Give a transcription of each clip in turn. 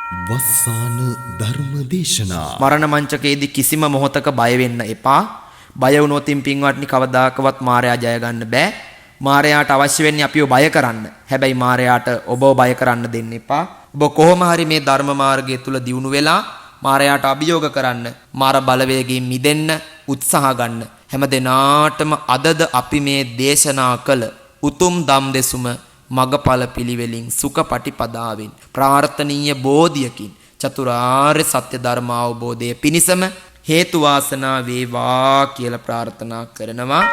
වස්සාන ධර්ම දේශනා මරණ මංචකයේදී කිසිම මොහොතක බය වෙන්න එපා. බය වුණොතින් පින්වත්නි කවදාකවත් මායя ජය ගන්න බෑ. මායයට අවශ්‍ය වෙන්නේ අපිව බය කරන්න. හැබැයි මායයට ඔබව බය කරන්න දෙන්න එපා. ඔබ කොහොම හරි මේ ධර්ම මාර්ගය තුල දියුණු වෙලා මායයට අභියෝග කරන්න, මාර බලවේගයෙන් මිදෙන්න උත්සාහ ගන්න. හැම දිනාටම අදද අපි මේ දේශනා කළ උතුම් ධම් දෙසුම මගඵල පිළිවෙලින් සුඛපටිපදාවෙන් ප්‍රාර්ථනීය බෝධියකින් චතුරාර්ය සත්‍ය ධර්ම අවබෝධය පිණිසම හේතු වාසනා වේවා කියලා ප්‍රාර්ථනා කරනවා.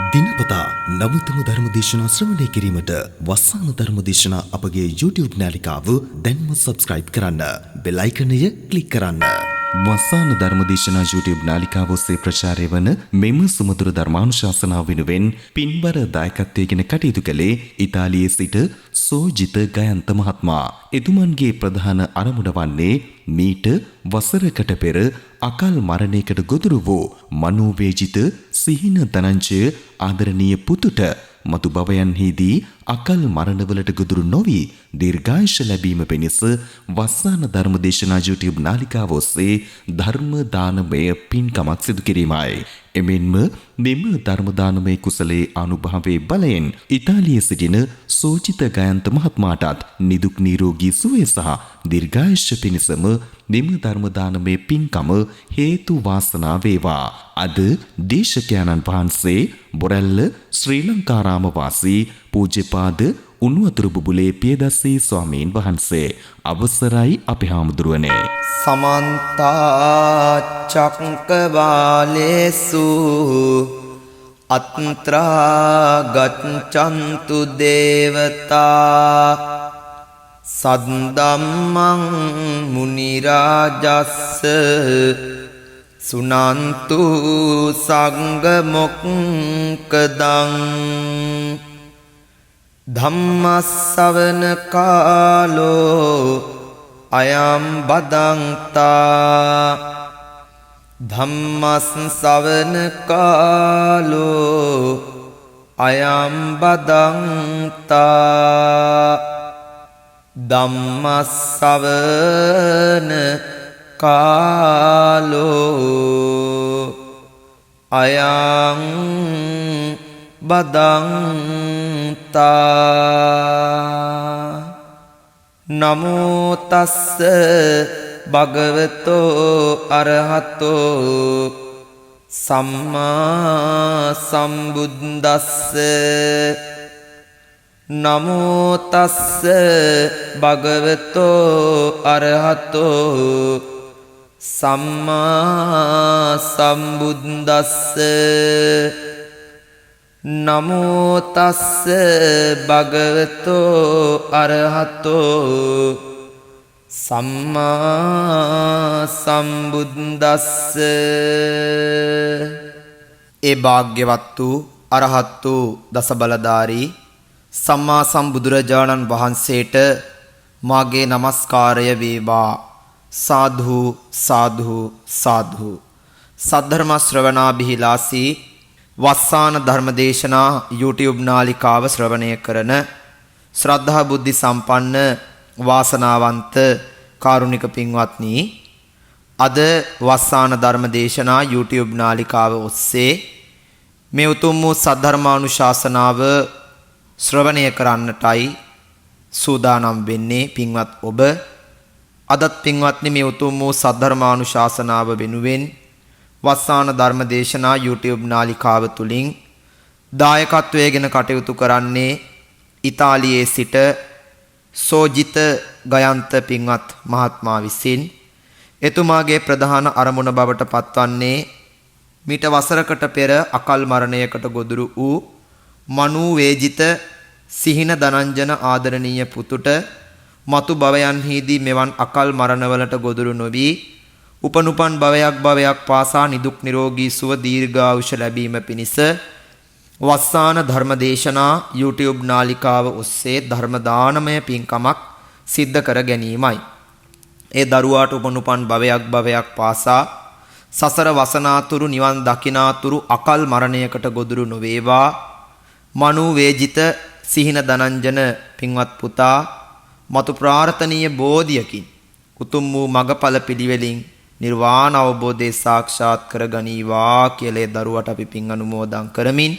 දිනපතා නවතම ධර්ම දේශනා ශ්‍රවණය කිරීමට වස්සාන ධර්ම දේශනා අපගේ YouTube නාලිකාව දැන්ම subscribe කරන්න. බෙල් අයිකනය ක්ලික් කරන්න. වස්සාන ධර්ම දේශනා YouTube නාලිකාව ඔස්සේ ප්‍රචාරය වන මෙම සුමధుර ධර්මානුශාසනාව වෙනුවෙන් පින්බර දායකත්වයෙන් කටයුතු කළේ ඉතාලියේ සිට සෝජිත ගයන්ත මහත්මයා. එතුමන්ගේ ප්‍රධාන අරමුණ වන්නේ මීට වසරකට පෙර අකල් මරණයකට ගොදුරු වූ මනෝවේජිත සිහින ධනංජය ආදරණීය පුතුට මතු භවයන්හිදී අකල් මරණවලට ගොදුරු නොවි දීර්ඝායුෂ ලැබීම පිණිස වස්සාන ධර්ම දේශනා YouTube නාලිකාව ඔස්සේ ධර්ම දානමය පින්කමක් සිදු කිරීමයි. එමෙන්ම මෙම ධර්ම දානමය කුසලයේ අනුභවයේ බලයෙන් ඉතාලියේ සිටින සෝචිත ගයන්ත මහත්මයාටත් නිදුක් නිරෝගී සුවය සහ දීර්ඝායුෂ පිණිසම මෙම ධර්ම දානමය පින්කම හේතු වාසනා වේවා. අද දේශකයන්න් වහන්සේ බොරැල්ල ශ්‍රී ලංකාරාම වාසී පූජ්‍යපාද උණුවතුරු බුබුලේ පියදස්සී ස්වාමීන් වහන්සේ. අවසරයි අපේ හාමුදුරුවනේ. සමන්ත චක්කවාලේසු අත්‍රා ගච්ඡන්තු දේවතා සද්දම්මං මුනි රාජස්ස සුනන්තු සංඝ මොක්කදං ධම්මස්සවන කාලෝ අයම් බදන්තා ධම්මස්සවන කාලෝ අයම් බදන්තා ධම්මස්සවන කාලෝ අයං බදන්තා නමෝ තස්ස භගවතෝ අරහතෝ සම්මා සම්බුද්දස්ස නමෝ තස්ස භගවතෝ අරහතෝ සම්මා සම්බුද්දස්ස නමෝ තස්ස භගවතෝ අරහතෝ සම්මා සම්බුද්දස්ස. ඒ භාග්‍යවත් වූ අරහත් වූ දසබලධාරී සම්මා සම්බුදුරජාණන් වහන්සේට මාගේ නමස්කාරය වේවා. සාධු සාධු සාධු. සද්ධර්ම ශ්‍රවණාභිලාෂී වස්සාන ධර්මදේශනා YouTube නාලිකාව ශ්‍රවණය කරන ශ්‍රද්ධා බුද්ධි සම්පන්න වාසනාවන්ත කාරුණික පින්වත්නි, අද වස්සාන ධර්මදේශනා YouTube නාලිකාව ඔස්සේ මේ උතුම් වූ සද්ධර්මානුශාසනාව ශ්‍රවණය කරන්නටයි සූදානම් වෙන්නේ පින්වත් ඔබ. අදත් පින්වත්නි මේ උතුම් වූ සද්ධර්මානුශාසනාව වෙනුවෙන් වස්සාන ධර්මදේශනා YouTube නාලිකාව තුලින් දායකත්වයෙන් කටයුතු කරන්නේ ඉතාලියේ සිට සෝජිත ගයන්ත පින්වත් මහත්මයා විසින්. එතුමාගේ ප්‍රධාන අරමුණ බවට පත්වන්නේ මිට වසරකට පෙර අකල් මරණයකට ගොදුරු වූ මනෝවේජිත සිහින ධනංජන ආදරණීය පුතුට මතු භවයන්හිදී මෙවන් අකල් මරණවලට ගොදුරු නොවි උපනුපන් භවයක් පාසා නිදුක් නිරෝගී සුව දීර්ඝායුෂ ලැබීම පිණිස වස්සාන ධර්මදේශනා YouTube නාලිකාව ඔස්සේ ධර්ම දානමය පින්කමක් සිද්ධ කර ගැනීමයි. ඒ දරුවාට උපනුපන් භවයක් පාසා සසර වසනාතුරු නිවන් දකිනාතුරු අකල් මරණයකට ගොදුරු නොවේවා. මනෝවේජිත සිහින ධනංජන පින්වත් පුතා මතු ප්‍රාර්ථනීය බෝධියකින් උතුම් වූ මගඵල පිළිවෙලින් නිර්වාණ අවබෝධය සාක්ෂාත් කරගනීවා කියලා දරුවට අපි පින් අනුමෝදන් කරමින්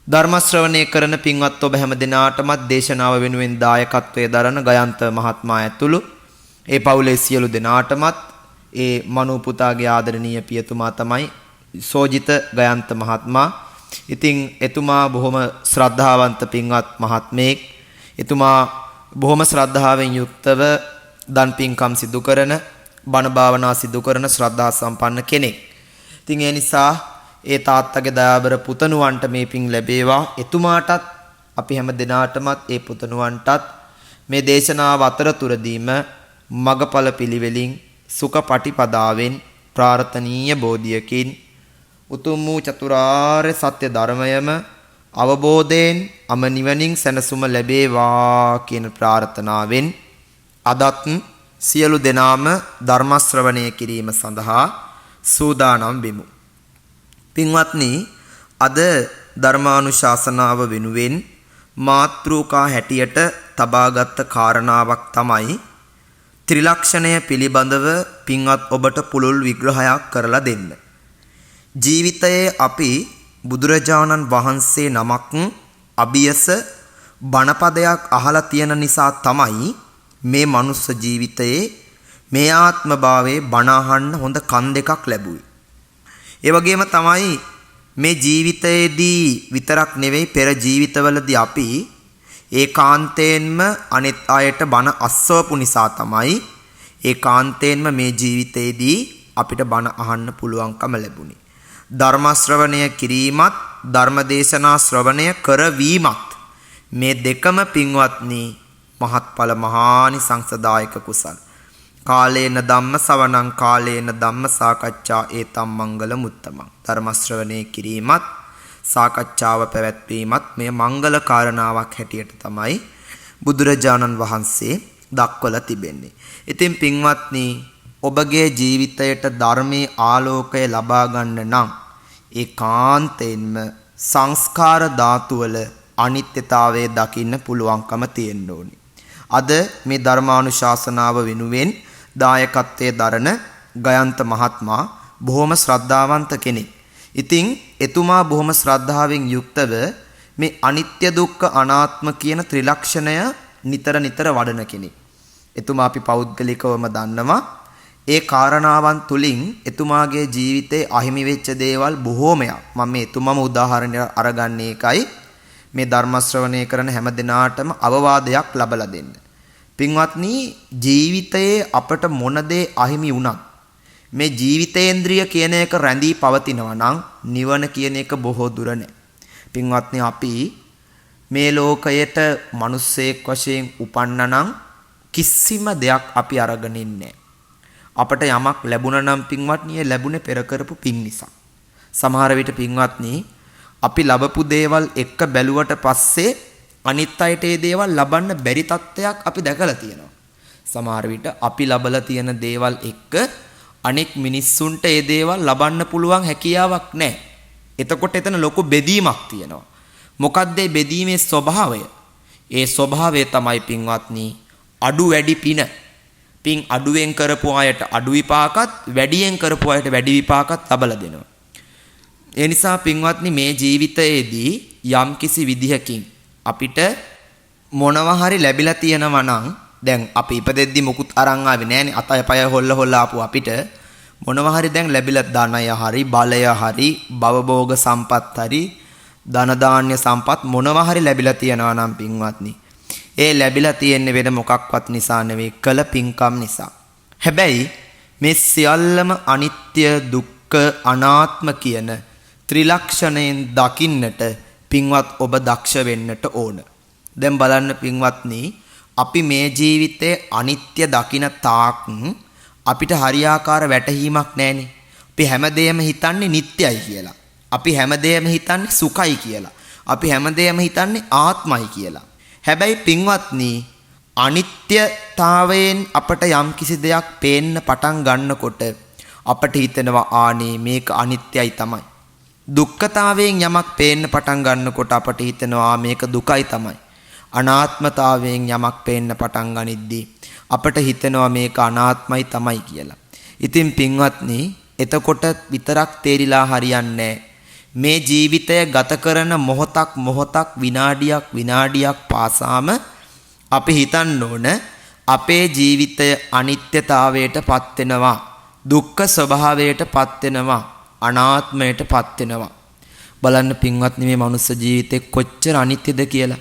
ධර්ම ශ්‍රවණය කරන පින්වත් ඔබ හැම දිනාටමත් දේශනාව වෙනුවෙන් දායකත්වයේ දරන ගයන්ත මහත්මයා ඇතුළු ඒ පවුලේ සියලු දෙනාටමත් ඒ මනෝ පුතාගේ ආදරණීය පියතුමා තමයි සෝජිත ගයන්ත මහත්මයා. ඉතින් එතුමා බොහොම ශ්‍රද්ධාවන්ත පින්වත් මහත්මයෙක්. එතුමා බොහොම ශ්‍රද්ධාවෙන් යුක්තව දන් පින්කම් සිදු කරන බණ භාවනා සිදු කරන ශ්‍රද්ධා සම්පන්න කෙනෙක්. ඉතින් ඒ නිසා ඒ තාත්තගේ දයාබර පුතණුවන්ට මේ පින් ලැබේවා. එතුමාටත් අපි හැම දිනාටමත් ඒ පුතණුවන්ටත් මේ දේශනාව අතරතුරදීම මගඵල පිළිවෙලින් සුඛපටිපදාවෙන් ප්‍රාර්ථනීය බෝධියකින් උතුම් වූ චතුරාර්ය සත්‍ය ධර්මයම අවබෝධයෙන් අමනිවනින් සැනසුම ලැබේවා කියන ප්‍රාර්ථනාවෙන් අදත් සියලු දෙනාම ධර්ම ශ්‍රවණය කිරීම සඳහා සූදානම් වෙමු. පින්වත්නි, අද ධර්මානුශාසනාව වෙනුවෙන් මාතෘකා හැටියට තබාගත් කාරණාවක් තමයි ත්‍රිලක්ෂණය පිළිබඳව පින්වත් ඔබට පුළුල් විග්‍රහයක් කරලා දෙන්න. ජීවිතයේ අපි බුදුරජාණන් වහන්සේ නමක් අභියස බණපදයක් අහලා තියෙන නිසා තමයි මේ මනුස්ස ජීවිතයේ මේ ආත්ම භාවයේ බණ අහන්න හොඳ කන් දෙකක් ලැබුවේ. ඒ වගේම තමයි මේ ජීවිතයේදී විතරක් නෙවෙයි පෙර ජීවිතවලදී අපි ඒකාන්තයෙන්ම අනිත් අයට බණ අස්සවපු නිසා තමයි ඒකාන්තයෙන්ම මේ ජීවිතයේදී අපිට බණ අහන්න පුළුවන්කම ලැබුණේ. ධර්ම ශ්‍රවණය කිරීමත් ධර්මදේශනා ශ්‍රවණය කරවීමත් මේ දෙකම පින්වත්නි මහත්ඵල මහානිසංසදායක කුසල්. කාලේන ධම්ම සවණං කාලේන ධම්ම සාකච්ඡා ඒතම් මංගල මුත්තමං. ධර්ම ශ්‍රවණය කිරීමත් සාකච්ඡාව පැවැත්වීමත් මේ මංගල කාරණාවක් හැටියට තමයි බුදුරජාණන් වහන්සේ දක්වලා තිබෙන්නේ. ඉතින් පින්වත්නි, ඔබගේ ජීවිතයට ධර්මයේ ආලෝකය ලබා ගන්න නම් ඒකාන්තයෙන්ම සංස්කාර ධාතු වල අනිත්‍යතාවය දකින්න පුළුවන්කම තියෙන්න ඕනේ. අද මේ ධර්මානුශාසනාව වෙනුවෙන් දායකත්වයේ දරන ගයන්ත මහත්මයා බොහොම ශ්‍රද්ධාවන්ත කෙනෙක්. ඉතින් එතුමා බොහොම ශ්‍රද්ධාවෙන් යුක්තව මේ අනිත්‍ය දුක්ඛ අනාත්ම කියන ත්‍රිලක්ෂණය නිතර නිතර වඩන කෙනෙක්. එතුමා අපි පෞද්ගලිකවම දන්නවා. ඒ කාරණාවන් තුලින් එතුමාගේ ජීවිතේ අහිමි වෙච්ච දේවල් බොහෝමයක්. මම මේ එතුමම උදාහරණයක් අරගන්නේ එකයි මේ ධර්ම ශ්‍රවණය කරන හැම දිනාටම අවවාදයක් ලබලා දෙන්න. පින්වත්නි, ජීවිතයේ අපට මොන දේ අහිමි වුණත් මේ ජීවිතේන්ද්‍රිය කියන එක රැඳී පවතිනවා නම් නිවන කියන එක බොහෝ දුර නැහැ. පින්වත්නි, අපි මේ ලෝකයට මිනිස්සෙක් වශයෙන් උපන්නා නම් කිසිම දෙයක් අපි අරගෙන ඉන්නේ. අපට යමක් ලැබුණා නම් පින්වත්නි, ඒ ලැබුණේ පෙර කරපු පින් නිසා. සමහර විට පින්වත්නි, අපි ලබපු දේවල් එක්ක බැලුවට පස්සේ අනිත් අයට ඒ දේවල් ලබන්න බැරි තත්ත්වයක් අපි දැකලා තියෙනවා. සමහර විට අපි ලබලා තියෙන දේවල් එක්ක අනෙක් මිනිස්සුන්ට ඒ දේවල් ලබන්න පුළුවන් හැකියාවක් නැහැ. එතකොට එතන ලොකු බෙදීමක් තියෙනවා. මොකක්ද මේ බෙදීමේ ස්වභාවය? ඒ ස්වභාවය තමයි පින්වත්නි අඩු වැඩි පින. පින් අඩුවෙන් කරපු අයට අඩු විපාකත්, වැඩියෙන් කරපු අයට වැඩි විපාකත් ලබලා දෙනවා. ඒ නිසා පින්වත්නි, මේ ජීවිතයේදී යම් කිසි විදිහකින් අපිට මොනවා හරි ලැබිලා තියෙනවා නම්, දැන් අපි ඉපදෙද්දි මුකුත් අරන් ආවේ නැහනේ. අතය පය හොල්ල ආපු අපිට මොනවා හරි දැන් ලැබිලා ධනය හරි බලය හරි භවභෝග සම්පත් හරි ධන දාන්‍ය සම්පත් මොනවා හරි ලැබිලා තියෙනවා නම් පින්වත්නි, ඒ ලැබිලා තියෙන්නේ වෙන මොකක්වත් නිසා නෙවෙයි, කළ පින්කම් නිසා. හැබැයි මේ සියල්ලම අනිත්‍ය දුක්ඛ අනාත්ම කියන ත්‍රිලක්ෂණයෙන් දකින්නට පින්වත් ඔබ දක්ෂ වෙන්නට ඕන. දැන් බලන්න පින්වත්නි, අපි මේ ජීවිතයේ අනිත්‍ය දකින තාක් අපිට හරියාකාර වැටහීමක් නැහැනේ. අපි හැමදේම හිතන්නේ නිට්ටයයි කියලා. අපි හැමදේම හිතන්නේ සුඛයි කියලා. අපි හැමදේම හිතන්නේ ආත්මයි කියලා. හැබැයි පින්වත්නි, අනිත්‍යතාවයෙන් අපට යම් කිසි දෙයක් පේන්න පටන් ගන්නකොට අපට හිතෙනවා ආනේ මේක අනිත්‍යයි තමයි. දුක්ඛතාවයෙන් යමක් පේන්න පටන් ගන්නකොට අපට හිතෙනවා මේක දුකයි තමයි. අනාත්මතාවයෙන් යමක් පේන්න පටන් ගනිද්දී අපට හිතෙනවා මේක අනාත්මයි තමයි කියලා. ඉතින් පින්වත්නි, එතකොට විතරක් තේරිලා හරියන්නේ මේ ජීවිතය ගත කරන මොහොතක් විනාඩියක් පාසාම අපි හිතන්න ඕන අපේ ජීවිතය අනිත්‍යතාවයට පත් වෙනවා, දුක්ඛ ස්වභාවයට පත් වෙනවා, අනාත්මයට පත් වෙනවා. බලන්න පින්වත්නි, මේ මනුස්ස ජීවිතේ කොච්චර අනිත්‍යද කියලා.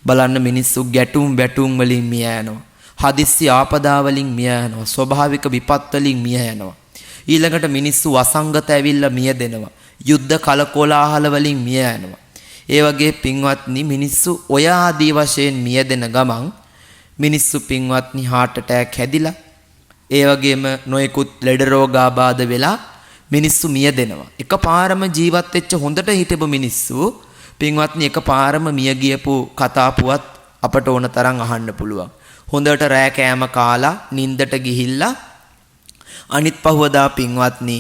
බලන්න මිනිස්සු ගැටුම් වලින් මිය යනවා. හදිස්සි ආපදා වලින් මිය යනවා. ස්වභාවික විපත් වලින් මිය යනවා. ඊළඟට මිනිස්සු වසංගත ඇවිල්ලා මිය දෙනවා. යුද්ධ කලකෝලාහල වලින් මිය යනවා. ඒ වගේ පින්වත්නි, මිනිස්සු ඔය ආදී වශයෙන් මිය දෙන ගමන් මිනිස්සු පින්වත්නි heart attack හැදිලා, ඒ වගේම නොයෙකුත් ලෙඩ රෝගාබාධ වෙලා මිනිස්සු මිය දෙනවා. එකපාරම ජීවත් වෙච්ච හොඳට හිටපු මිනිස්සු පින්වත්නි එකපාරම මිය ගියපු කතා පුවත් අපට ඕන තරම් අහන්න පුළුවන්. හොඳට රෑ කෑම කාලා නිින්දට ගිහිල්ලා අනිත් පහවදා පින්වත්නි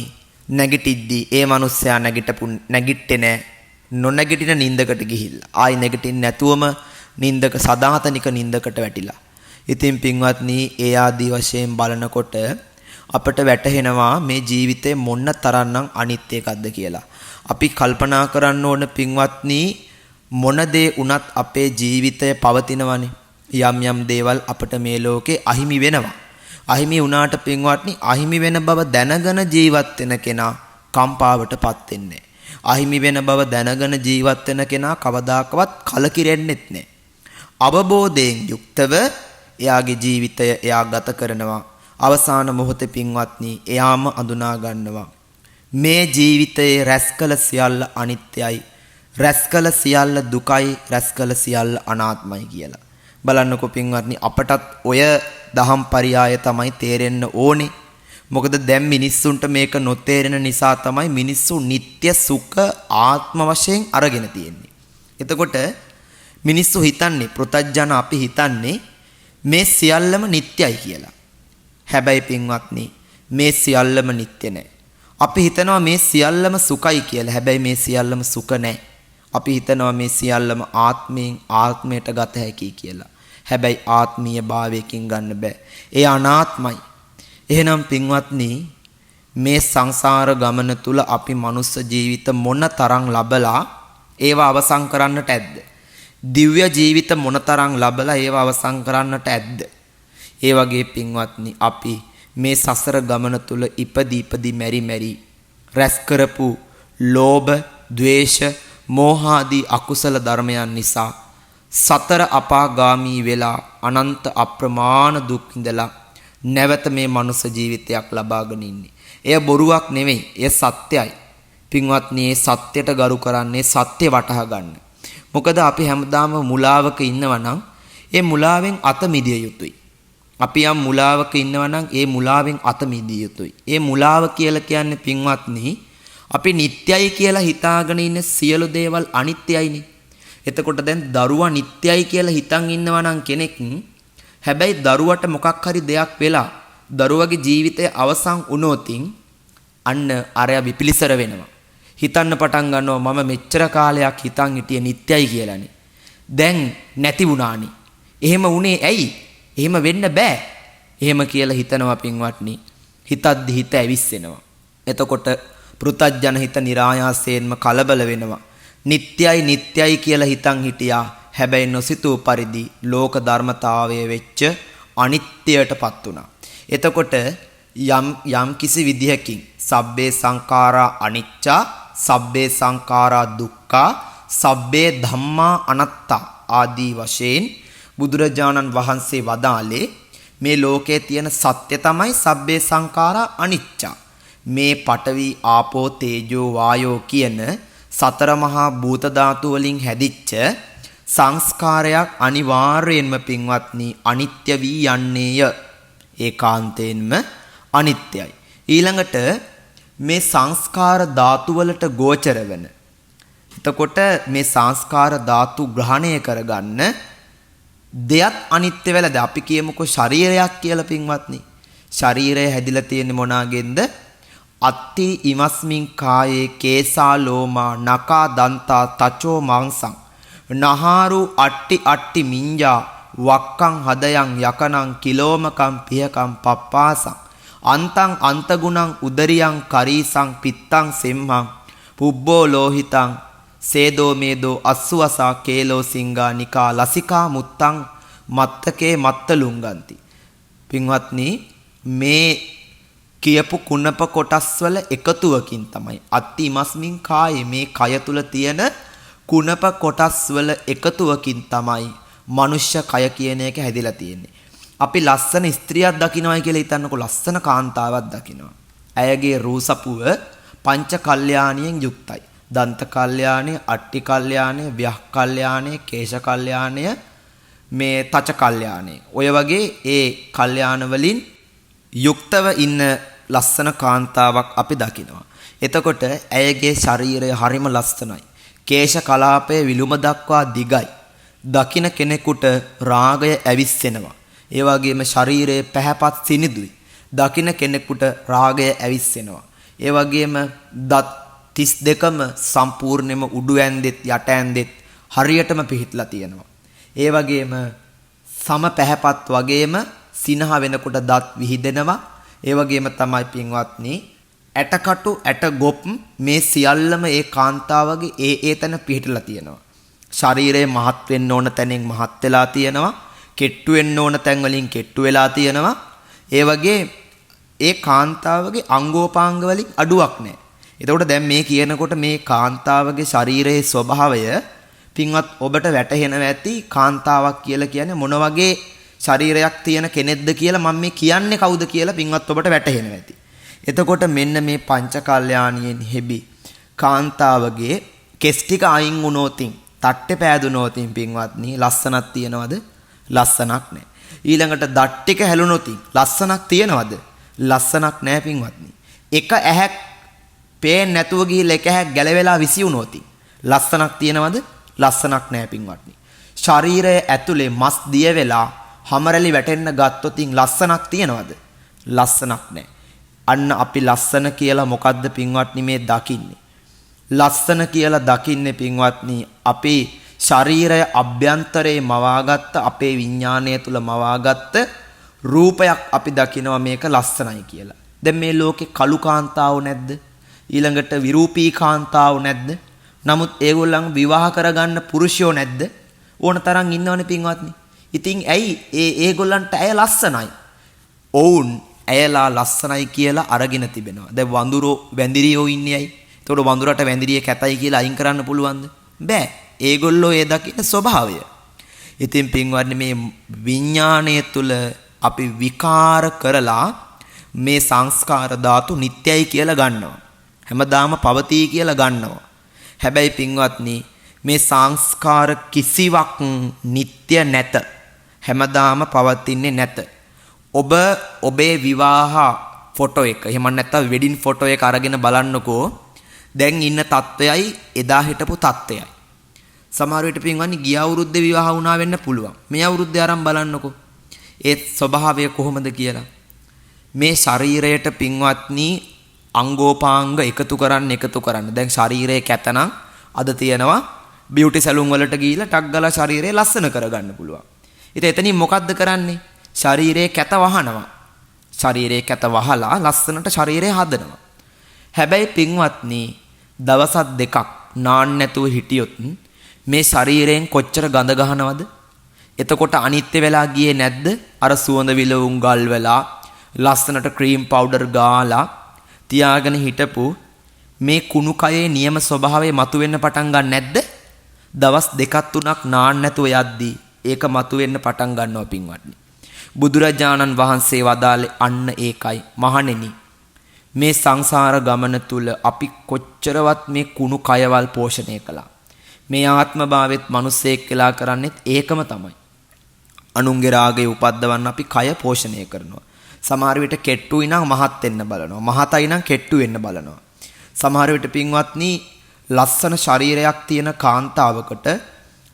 නැගිටිද්දී ඒ මිනිස්සයා නැගිට්ටේ නෑ. නොනැගිටින නිින්දකට ගිහිල්ලා ආයි නැගිටින්න නැතුවම නිින්දක සදාතනික නිින්දකට වැටිලා. ඉතින් පින්වත්නි, ඒ ආදී වශයෙන් බලනකොට අපට වැටහෙනවා මේ ජීවිතේ මොන්න තරම්නම් අනිත්‍ය එකක්ද කියලා. අපි කල්පනා කරන්න ඕන පින්වත්නි, මොන දේ වුණත් අපේ ජීවිතය පවතිනවනේ. යම් දේවල් අපට මේ ලෝකේ අහිමි වෙනවා. අහිමි වුණාට පින්වත්නි, අහිමි වෙන බව දැනගෙන ජීවත් වෙන කෙනා කම්පාවටපත් වෙන්නේ නැහැ. අහිමි වෙන බව දැනගෙන ජීවත් වෙන කෙනා කවදාකවත් කලකිරෙන්නෙත් නැහැ. අවබෝධයෙන් යුක්තව එයාගේ ජීවිතය එයා ගත කරනවා. අවසාන මොහොතේ පින්වත්නි, එයාම අඳුනා ගන්නවා මේ ජීවිතයේ රැස්කල සියල්ල අනිත්‍යයි, රැස්කල සියල්ල දුකයි, රැස්කල සියල්ල අනාත්මයි කියලා. බලන්නකො පින්වත්නි, අපටත් ඔය දහම් පරියාය තමයි තේරෙන්න ඕනේ. මොකද දැන් මිනිස්සුන්ට මේක නොතේරෙන නිසා තමයි මිනිස්සු නিত্য සුඛ ආත්ම වශයෙන් අරගෙන තියෙන්නේ. එතකොට මිනිස්සු හිතන්නේ, පෘථග්ජන අපි හිතන්නේ මේ සියල්ලම නිට්ටයයි කියලා. හැබැයි පින්වත්නි, මේ සියල්ලම නිට්ටය නෑ. අපි හිතනවා මේ සියල්ලම සුඛයි කියලා. හැබැයි මේ සියල්ලම සුඛ නෑ. අපි හිතනවා මේ සියල්ලම ආත්මයෙන් ආත්මයට ගත හැකියි කියලා. හැබැයි ආත්මීය භාවයකින් ගන්න බෑ. ඒ අනාත්මයි. එහෙනම් පින්වත්නි, මේ සංසාර ගමන තුල අපි මනුස්ස ජීවිත මොන තරම් ලබලා ඒවා අවසන් කරන්නට ඇද්ද? දිව්‍ය ජීවිත මොනතරම් ලබලා ඒව අවසන් කරන්නට ඇද්ද? ඒ වගේ පින්වත්නි, අපි මේ සසර ගමන තුල ඉපදී මෙරි රැස් කරපු ලෝභ, ද්වේෂ, මෝහ ආදී අකුසල ධර්මයන් නිසා සතර අපාගාමී වෙලා අනන්ත අප්‍රමාණ දුක් විඳලා නැවත මේ මනුස්ස ජීවිතයක් ලබාගෙන ඉන්නේ. එය බොරුවක් නෙවෙයි, එය සත්‍යයි. පින්වත්නි, මේ සත්‍යයට ගරු කරන්නේ සත්‍ය වටහා ගන්න. මොකද අපි හැමදාම මුලාවක ඉන්නවා නම් ඒ මුලාවෙන් අත මිදිය යුතුයි. අපි යම් මුලාවක ඉන්නවා නම් ඒ මුලාවෙන් අත මිදිය යුතුයි. ඒ මුලාව කියලා කියන්නේ පින්වත්නි, අපි නිට්ටයයි කියලා හිතාගෙන ඉන්න සියලු දේවල් අනිත්‍යයිනේ. එතකොට දැන් දරුවා නිට්ටයයි කියලා හිතන් ඉන්නවා නම් කෙනෙක්, හැබැයි දරුවට මොකක් හරි දෙයක් වෙලා දරුවගේ ජීවිතය අවසන් වුණොතින් අන්න අරයා විපිලිසර වෙනවා. හිතන්න පටන් ගන්නවා මම මෙච්චර කාලයක් හිතන් හිටියේ නිට්ටයයි කියලානේ. දැන් නැති වුණානේ. එහෙම වුණේ ඇයි? එහෙම වෙන්න බෑ. එහෙම කියලා හිතනවා පින්වත්නි. හිතද්දි හිත ඇවිස්සෙනවා. එතකොට පෘථග්ජන හිත નિરાයාසයෙන්ම කලබල වෙනවා. නිට්ටයයි කියලා හිතන් හිටියා. හැබැයි නොසිතූ පරිදි ලෝක ධර්මතාවයේ වෙච්ච අනිත්‍යයටපත් වුණා. එතකොට යම් කිසි විදිහකින් සබ්බේ සංඛාරා අනිච්චා, සබ්බේ සංඛාරා දුක්ඛා, සබ්බේ ධම්මා අනාත්තා ආදී වශයෙන් බුදුරජාණන් වහන්සේ වදාළේ මේ ලෝකයේ තියෙන සත්‍ය තමයි සබ්බේ සංඛාරා අනිච්චා. මේ පඨවි ආපෝ තේජෝ වායෝ කියන සතර මහා භූත ධාතු වලින් හැදිච්ච සංස්කාරයක් අනිවාර්යයෙන්ම පින්වත්නි අනිත්‍ය වී යන්නේය. ඒකාන්තයෙන්ම අනිත්‍යයි. ඊළඟට මේ සංස්කාර ධාතු වලට ගෝචර වෙන, එතකොට මේ සංස්කාර ධාතු ග්‍රහණය කරගන්න දෙයක් අනිත්‍ය වෙලාද? අපි කියමුකෝ ශරීරයක් කියලා පින්වත්නි. ශරීරය හැදිලා තියෙන්නේ මොනාගෙන්ද? අත්ති ඉමස්මින් කායේ කේසා ලෝමා නකා දන්තා තචෝ මාංසං නහාරු අට්ටි අට්ටි මිංජා වක්කං හදයන් යකනං කිලෝමකම් පියකම් පප්පාසං අන්තං අන්තගුණං උදරියං කරීසං පිත්තං සෙම්හං පුබ්බෝ ලෝහිතං සේදෝ මේදෝ අස්සුවසා කේලෝ සිංගා නිකා ලසිකා මුත්තං මත්තකේ මත්තලුංගන්ති. පින්වත්නි මේ කියපු කුණප කොටස් වල එකතුවකින් තමයි අත්තිමස්මින් කායේ මේ කය තුල තියෙන කුණප කොටස් වල එකතුවකින් තමයි මනුෂ්‍ය කය කියන එක හැදිලා තියෙන්නේ. අපි ලස්සන ස්ත්‍රියක් දකින්නයි කියලා හිතන්නකො ලස්සන කාන්තාවක් දකින්නවා. ඇයගේ රූසපුව පංච කල්යාණියෙන් යුක්තයි. දන්ත කල්යාණය, අට්ටි කල්යාණය, ව්‍යහ කල්යාණය, කේශ කල්යාණය, මේ තච කල්යාණය. ඔය වගේ ඒ කල්යාණ වලින් යුක්තව ඉන්න ලස්සන කාන්තාවක් අපි දකිනවා. එතකොට ඇයගේ ශරීරය හරිම ලස්සනයි. කේශ කලාපය විලුම දක්වා දිගයි. දකින කෙනෙකුට රාගය ඇවිස්සෙනවා. ඒ වගේම ශරීරයේ පැහැපත් සිනිදුයි. දකින කෙනෙකුට රාගය ඇවිස්සෙනවා. ඒ වගේම දත් 32ම සම්පූර්ණයෙන්ම උඩු ඇන්දෙත් යට ඇන්දෙත් හරියටම පිහිටලා තියෙනවා. ඒ වගේම සම පැහැපත් වගේම සිනහ වෙනකොට දත් විහිදෙනවා. ඒ වගේම තමයි පින්වත්නි ඇටකටු ඇටගොප් මේ සියල්ලම ඒ කාන්තාවගේ ඒ තැන පිහිටලා තියෙනවා. ශරීරය මහත් වෙන්න ඕන තැනින් මහත් වෙලා තියෙනවා. කෙට්ටු වෙන්න ඕන තැන් වලින් කෙට්ටු වෙලා තියෙනවා. ඒ වගේ ඒ කාන්තාවගේ අංගෝපාංග වලින් අඩුවක් නැහැ. එතකොට දැන් මේ කියනකොට මේ කාන්තාවගේ ශරීරයේ ස්වභාවය පින්වත් ඔබට වැටහෙනවා ඇති කාන්තාවක් කියලා කියන්නේ මොන වගේ ශරීරයක් තියෙන කෙනෙක්ද කියලා මම මේ කියන්නේ කවුද කියලා පින්වත් ඔබට වැටහෙනවා ඇති. එතකොට මෙන්න මේ පංචකල්යාණියෙන් හෙබි කාන්තාවගේ කෙස් ටික අයින් වුණොතින් තට්ටේ පෑදුනොතින් පින්වත්නි ලස්සනක් තියනවද? ලස්සනක් නැහැ. ඊළඟට දත් ටික හැලුනොතින් ලස්සනක් තියනවද? ලස්සනක් නැහැ පින්වත්නි. එක ඇහැක් පේන්නේ නැතුව ගිහිල්ලා එක ඇහැක් ගැලවෙලා විසි වුණොතින් ලස්සනක් තියනවද? ලස්සනක් නැහැ පින්වත්නි. ශරීරය ඇතුලේ මස් දිය වෙලා හැමරලි වැටෙන්න ගත්තොතින් ලස්සනක් තියනවද? ලස්සනක් නැහැ. අන්න අපි ලස්සන කියලා මොකද්ද පින්වත්නි මේ දකින්නේ? ලස්සන කියලා දකින්නේ පින්වත්නි අපේ ශරීරය අභ්‍යන්තරයේ මවාගත්ත අපේ විඥාණය තුල මවාගත්ත රූපයක් අපි දකිනවා මේක ලස්සනයි කියලා. දැන් මේ ලෝකේ කළු කාන්තාවෝ නැද්ද? ඊළඟට විරූපී කාන්තාවෝ නැද්ද? නමුත් ඒගොල්ලන් විවාහ කරගන්න පුරුෂයෝ නැද්ද? ඕන තරම් ඉන්නවනේ පින්වත්නි. ඉතින් ඇයි ඒගොල්ලන්ට ඇය ලස්සනයි. ඔවුන් ඇයලා ලස්සනයි කියලා අරගෙන තිබෙනවා. දැන් වඳුරෝ වැඳිරියෝ ඉන්නේ ඇයි? එතකොට වඳුරට වැඳිරිය කැතයි කියලා අයින් කරන්න පුළුවන්ද? බෑ. ඒගොල්ලෝ ඒ දකින ස්වභාවය. ඉතින් පින්වත්නි මේ විඥාණය තුල අපි විකාර කරලා මේ සංස්කාර ධාතු නිට්ටයයි කියලා ගන්නවා. හැමදාම පවතී කියලා ගන්නවා. හැබැයි පින්වත්නි මේ සංස්කාර කිසිවක් නිට්ටය නැත. හැමදාම පවතින්නේ නැත. ඔබ ඔබේ විවාහ ෆොටෝ එක එහෙම නැත්නම් වෙඩින් ෆොටෝ එක අරගෙන බලන්නකෝ. දැන් ඉන්න තත්ත්වයයි එදා හිටපු තත්ත්වයයි. සමහර විට පින්වත්නි ගිය අවුරුද්දේ විවාහ වුණා වෙන්න පුළුවන්. මේ අවුරුද්දේ අරන් බලන්නකෝ. ඒ ස්වභාවය කොහොමද කියලා. මේ ශරීරයට පින්වත්නි අංගෝපාංග එකතු කරන්න. දැන් ශරීරයේ කැතනම් අද තියෙනවා බියුටි සැලුන් වලට ගිහිල්ලා ටක් ගාලා ශරීරය ලස්සන කරගන්න පුළුවන්. ඉතින් එතනින් මොකද්ද කරන්නේ? ශරීරයේ කැත වහනවා. ශරීරයේ කැත වහලා ලස්සනට ශරීරය හදනවා. හැබැයි පින්වත්නි දවසක් දෙකක් නාන්න නැතුව හිටියොත් මේ ශරීරයෙන් කොච්චර ගඳ ගහනවද? එතකොට අනිත්‍ය වෙලා ගියේ නැද්ද? අර සුවඳ විලවුන් ගල් වෙලා ලස්සනට ක්‍රීම් පවුඩර් ගාලා තියාගෙන හිටපු මේ කුණු කයේ නියම ස්වභාවය මතුවෙන්න පටන් ගන්න නැද්ද? දවස් දෙකක් තුනක් නාන්න නැතුව යද්දී ඒක මතුවෙන්න පටන් ගන්නවා පින්වත්නි. බුදුරජාණන් වහන්සේ වදාළේ අන්න ඒකයි. මහණෙනි මේ සංසාර ගමන තුල අපි කොච්චරවත් මේ කුණු කයවල් පෝෂණය කළා. මේ ආත්ම භාවෙත් මිනිස්සෙක් කියලා කරන්නේත් ඒකම තමයි. අනුන්ගේ රාගය උපද්දවන්න අපි කය පෝෂණය කරනවා. සමහර විට කෙට්ටුයි නම් මහත් වෙන්න බලනවා. මහතයි නම් කෙට්ටු වෙන්න බලනවා. සමහර විට පින්වත්නි ලස්සන ශරීරයක් තියෙන කාන්තාවකට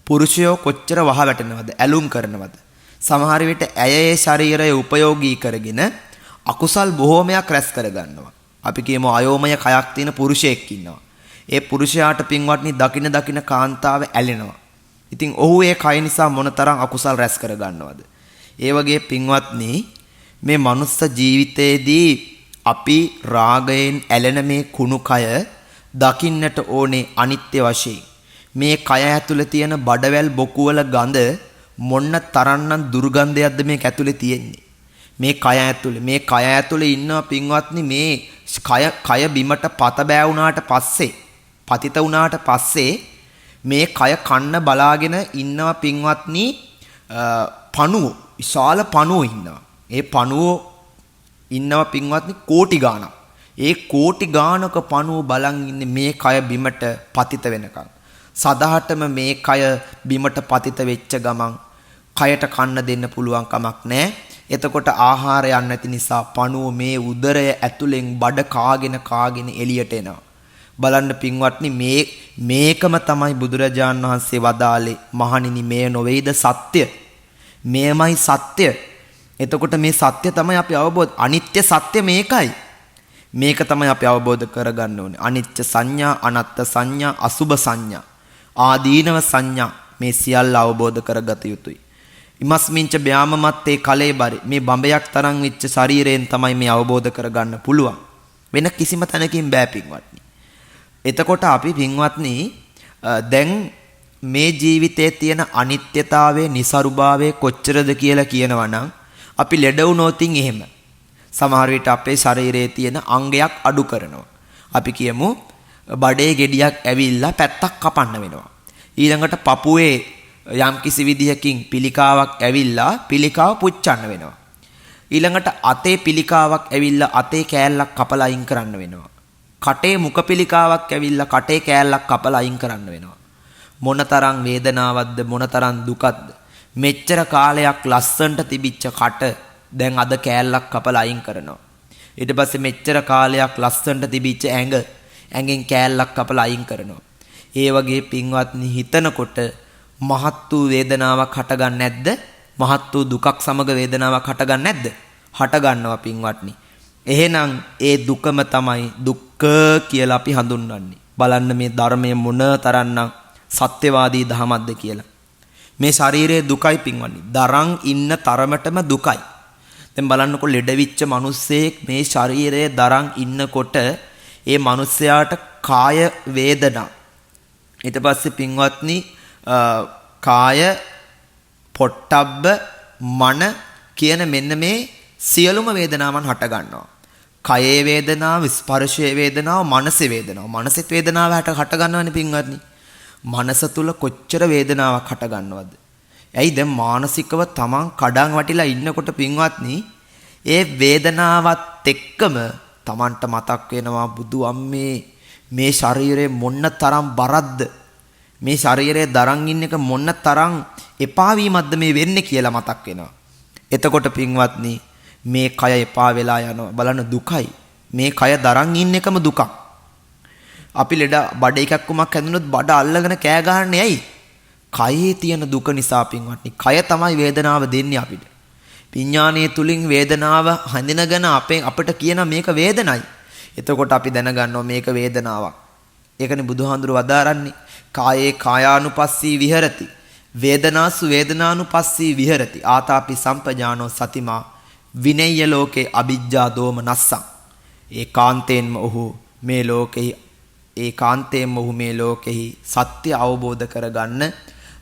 පුරුෂයෝ කොච්චර වහ වැටෙනවද? ඇලුම් කරනවද? සමහර විට ඇයේ ශරීරය උපයෝගී කරගෙන අකුසල් බොහෝමයක් රැස් කරගන්නවා. අපි කියමු අයෝමය කයක් තියෙන පුරුෂයෙක් ඉන්නවා. ඒ පුරුෂයාට පින්වත්නි දකින කාන්තාව ඇලෙනවා. ඉතින් ඔහු ඒ කය නිසා මොනතරම් අකුසල් රැස් කර ගන්නවද? ඒ වගේ පින්වත්නි මේ මනුස්ස ජීවිතයේදී අපි රාගයෙන් ඇලෙන මේ කුණු කය දකින්නට ඕනේ අනිත්‍ය වශයෙන්. මේ කය ඇතුලේ තියෙන බඩවැල් බොකුවල ගඳ මොන්න තරම්නම් දුර්ගන්ධයක්ද මේක ඇතුලේ තියෙන්නේ. මේ කය ඇතුලේ ඉන්නවා පින්වත්නි මේ කය බිමට පත බෑ වුණාට පස්සේ පතිත වුණාට පස්සේ මේ කය කන්න බලාගෙන ඉන්නවා පින්වත්නි පණුව විශාල පණුව ඉන්නවා. ඒ පණුව ඉන්නවා පින්වත්නි කෝටි ගාණක්. ඒ කෝටි ගාණක පණුව බලන් ඉන්නේ මේ කය බිමට පතිත වෙනකන්. සදාටම මේ කය බිමට පතිත වෙච්ච ගමන් කයට කන්න දෙන්න පුළුවන් කමක් නැහැ. එතකොට ආහාරයක් නැති නිසා පණුව මේ උදරය ඇතුලෙන් බඩ කාගෙන එළියට එනවා. බලන්න පින්වත්නි මේකම තමයි බුදුරජාණන් වහන්සේ වදාළේ මහණෙනි මේ නොවේද සත්‍ය. මේමයි සත්‍ය. එතකොට මේ සත්‍ය තමයි අපි අවබෝධ අනිත්‍ය සත්‍ය මේකයි. මේක තමයි අපි අවබෝධ කරගන්න ඕනේ. අනිත්‍ය සංඥා, අනත්ත් සංඥා, අසුභ සංඥා, ආදීනව සංඥා මේ සියල්ල අවබෝධ කරගත යුතුයි. ඉමස්මින්ච බ්‍යාමමත්තේ කලේබරි මේ බඹයක් තරම් වෙච්ච ශරීරයෙන් තමයි මේ අවබෝධ කරගන්න පුළුවන්. වෙන කිසිම තැනකින් බෑ පින්වත්නි. එතකොට අපි පින්වත්නි දැන් මේ ජීවිතයේ තියෙන අනිත්‍යතාවයේ નિසරුභාවයේ කොච්චරද කියලා කියනවා නම් අපි ලෙඩ වුණොතින් එහෙම සමහර විට අපේ ශරීරයේ තියෙන අංගයක් අඩු කරනවා. අපි කියමු බඩේ ගෙඩියක් ඇවිල්ලා පැත්තක් කපන්න වෙනවා. ඊළඟට පපුවේ යම් කිසි විදිහකින් පිළිකාවක් ඇවිල්ලා පිළිකාව පුච්චන්න වෙනවා. ඊළඟට අතේ පිළිකාවක් ඇවිල්ලා අතේ කෑල්ලක් කපලා අයින් කරන්න වෙනවා. කටේ මුඛ පිළිකාවක් ඇවිල්ලා කටේ කෑල්ලක් කපලා අයින් කරන්න වෙනවා. මොනතරම් වේදනාවක්ද මොනතරම් දුකක්ද. මෙච්චර කාලයක් ලස්සන්ට තිබිච්ච කට දැන් අද කෑල්ලක් කපලා අයින් කරනවා. ඊට පස්සේ මෙච්චර කාලයක් ලස්සන්ට තිබිච්ච ඇඟෙන් කෑල්ලක් කපලා අයින් කරනවා. ඒ වගේ පින්වත්නි හිතනකොට මහත් වූ වේදනාවක් හටගන්නේ නැද්ද? මහත් වූ දුකක් සමග වේදනාවක් හටගන්නේ නැද්ද? හටගන්නවා පින්වත්නි. එහෙනම් ඒ දුකම තමයි දුක්ඛ කියලා අපි හඳුන්වන්නේ. බලන්න මේ ධර්මයේ මොන තරම්නම් සත්‍යවාදී ධමයක්ද කියලා. මේ ශරීරයේ දුකයි පින්වත්නි. දරන් ඉන්න තරමටම දුකයි. දැන් බලන්නකො ලෙඩවිච්ච මිනිස්සෙක් මේ ශරීරයේ දරන් ඉන්නකොට ඒ මිනිස්යාට කාය වේදනා ඊට පස්සේ පින්වත්නි කාය පොට්ටබ්බ මන කියන මෙන්න මේ සියලුම වේදනාවන් හට ගන්නවා. කයේ වේදනාව, ස්පර්ශයේ වේදනාව, මනසේ වේදනාව. මනසෙත් වේදනාව හට ගන්නවනේ පින්වත්නි. මනස තුල කොච්චර වේදනාවක් හට ගන්නවද? ඇයි දැන් මානසිකව තමන් කඩන් වටිලා ඉන්නකොට පින්වත්නි ඒ වේදනාවත් එක්කම තමන්ට මතක් වෙනවා බුදු අම්මේ මේ ශරීරයේ මොන්න තරම් බරක්ද? මේ ශරීරයේ දරන් ඉන්න එක මොන්න තරම් එපා වීමක්ද මේ වෙන්නේ කියලා මතක් වෙනවා. එතකොට පින්වත්නි මේ කය එපා වෙලා යනවා. බලන්න දුකයි. මේ කය දරන් ඉන්න එකම දුකක්. අපි ලෙඩ බඩ එකක් කුමක් හැදුනොත් බඩ අල්ලගෙන කෑ ගහන්නේ ඇයි? කයේ තියෙන දුක නිසා පින්වත්නි. කය තමයි වේදනාව දෙන්නේ අපිට. විඥානයේ තුලින් වේදනාව හඳිනගෙන අපිට කියන මේක වේදනයි. එතකොට අපි දැනගන්නවා මේක වේදනාවක්. ඒකනේ බුදුහාඳුර වදාරන්නේ කායේ කායානුපස්සී විහෙරති වේදනාසු වේදනානුපස්සී විහෙරති ආතාපි සම්පජානෝ සතිමා විනය්‍ය ලෝකේ අ비ජ්ජා දෝමනස්සං. ඒකාන්තයෙන්ම ඔහු මේ ලෝකෙහි සත්‍ය අවබෝධ කරගන්න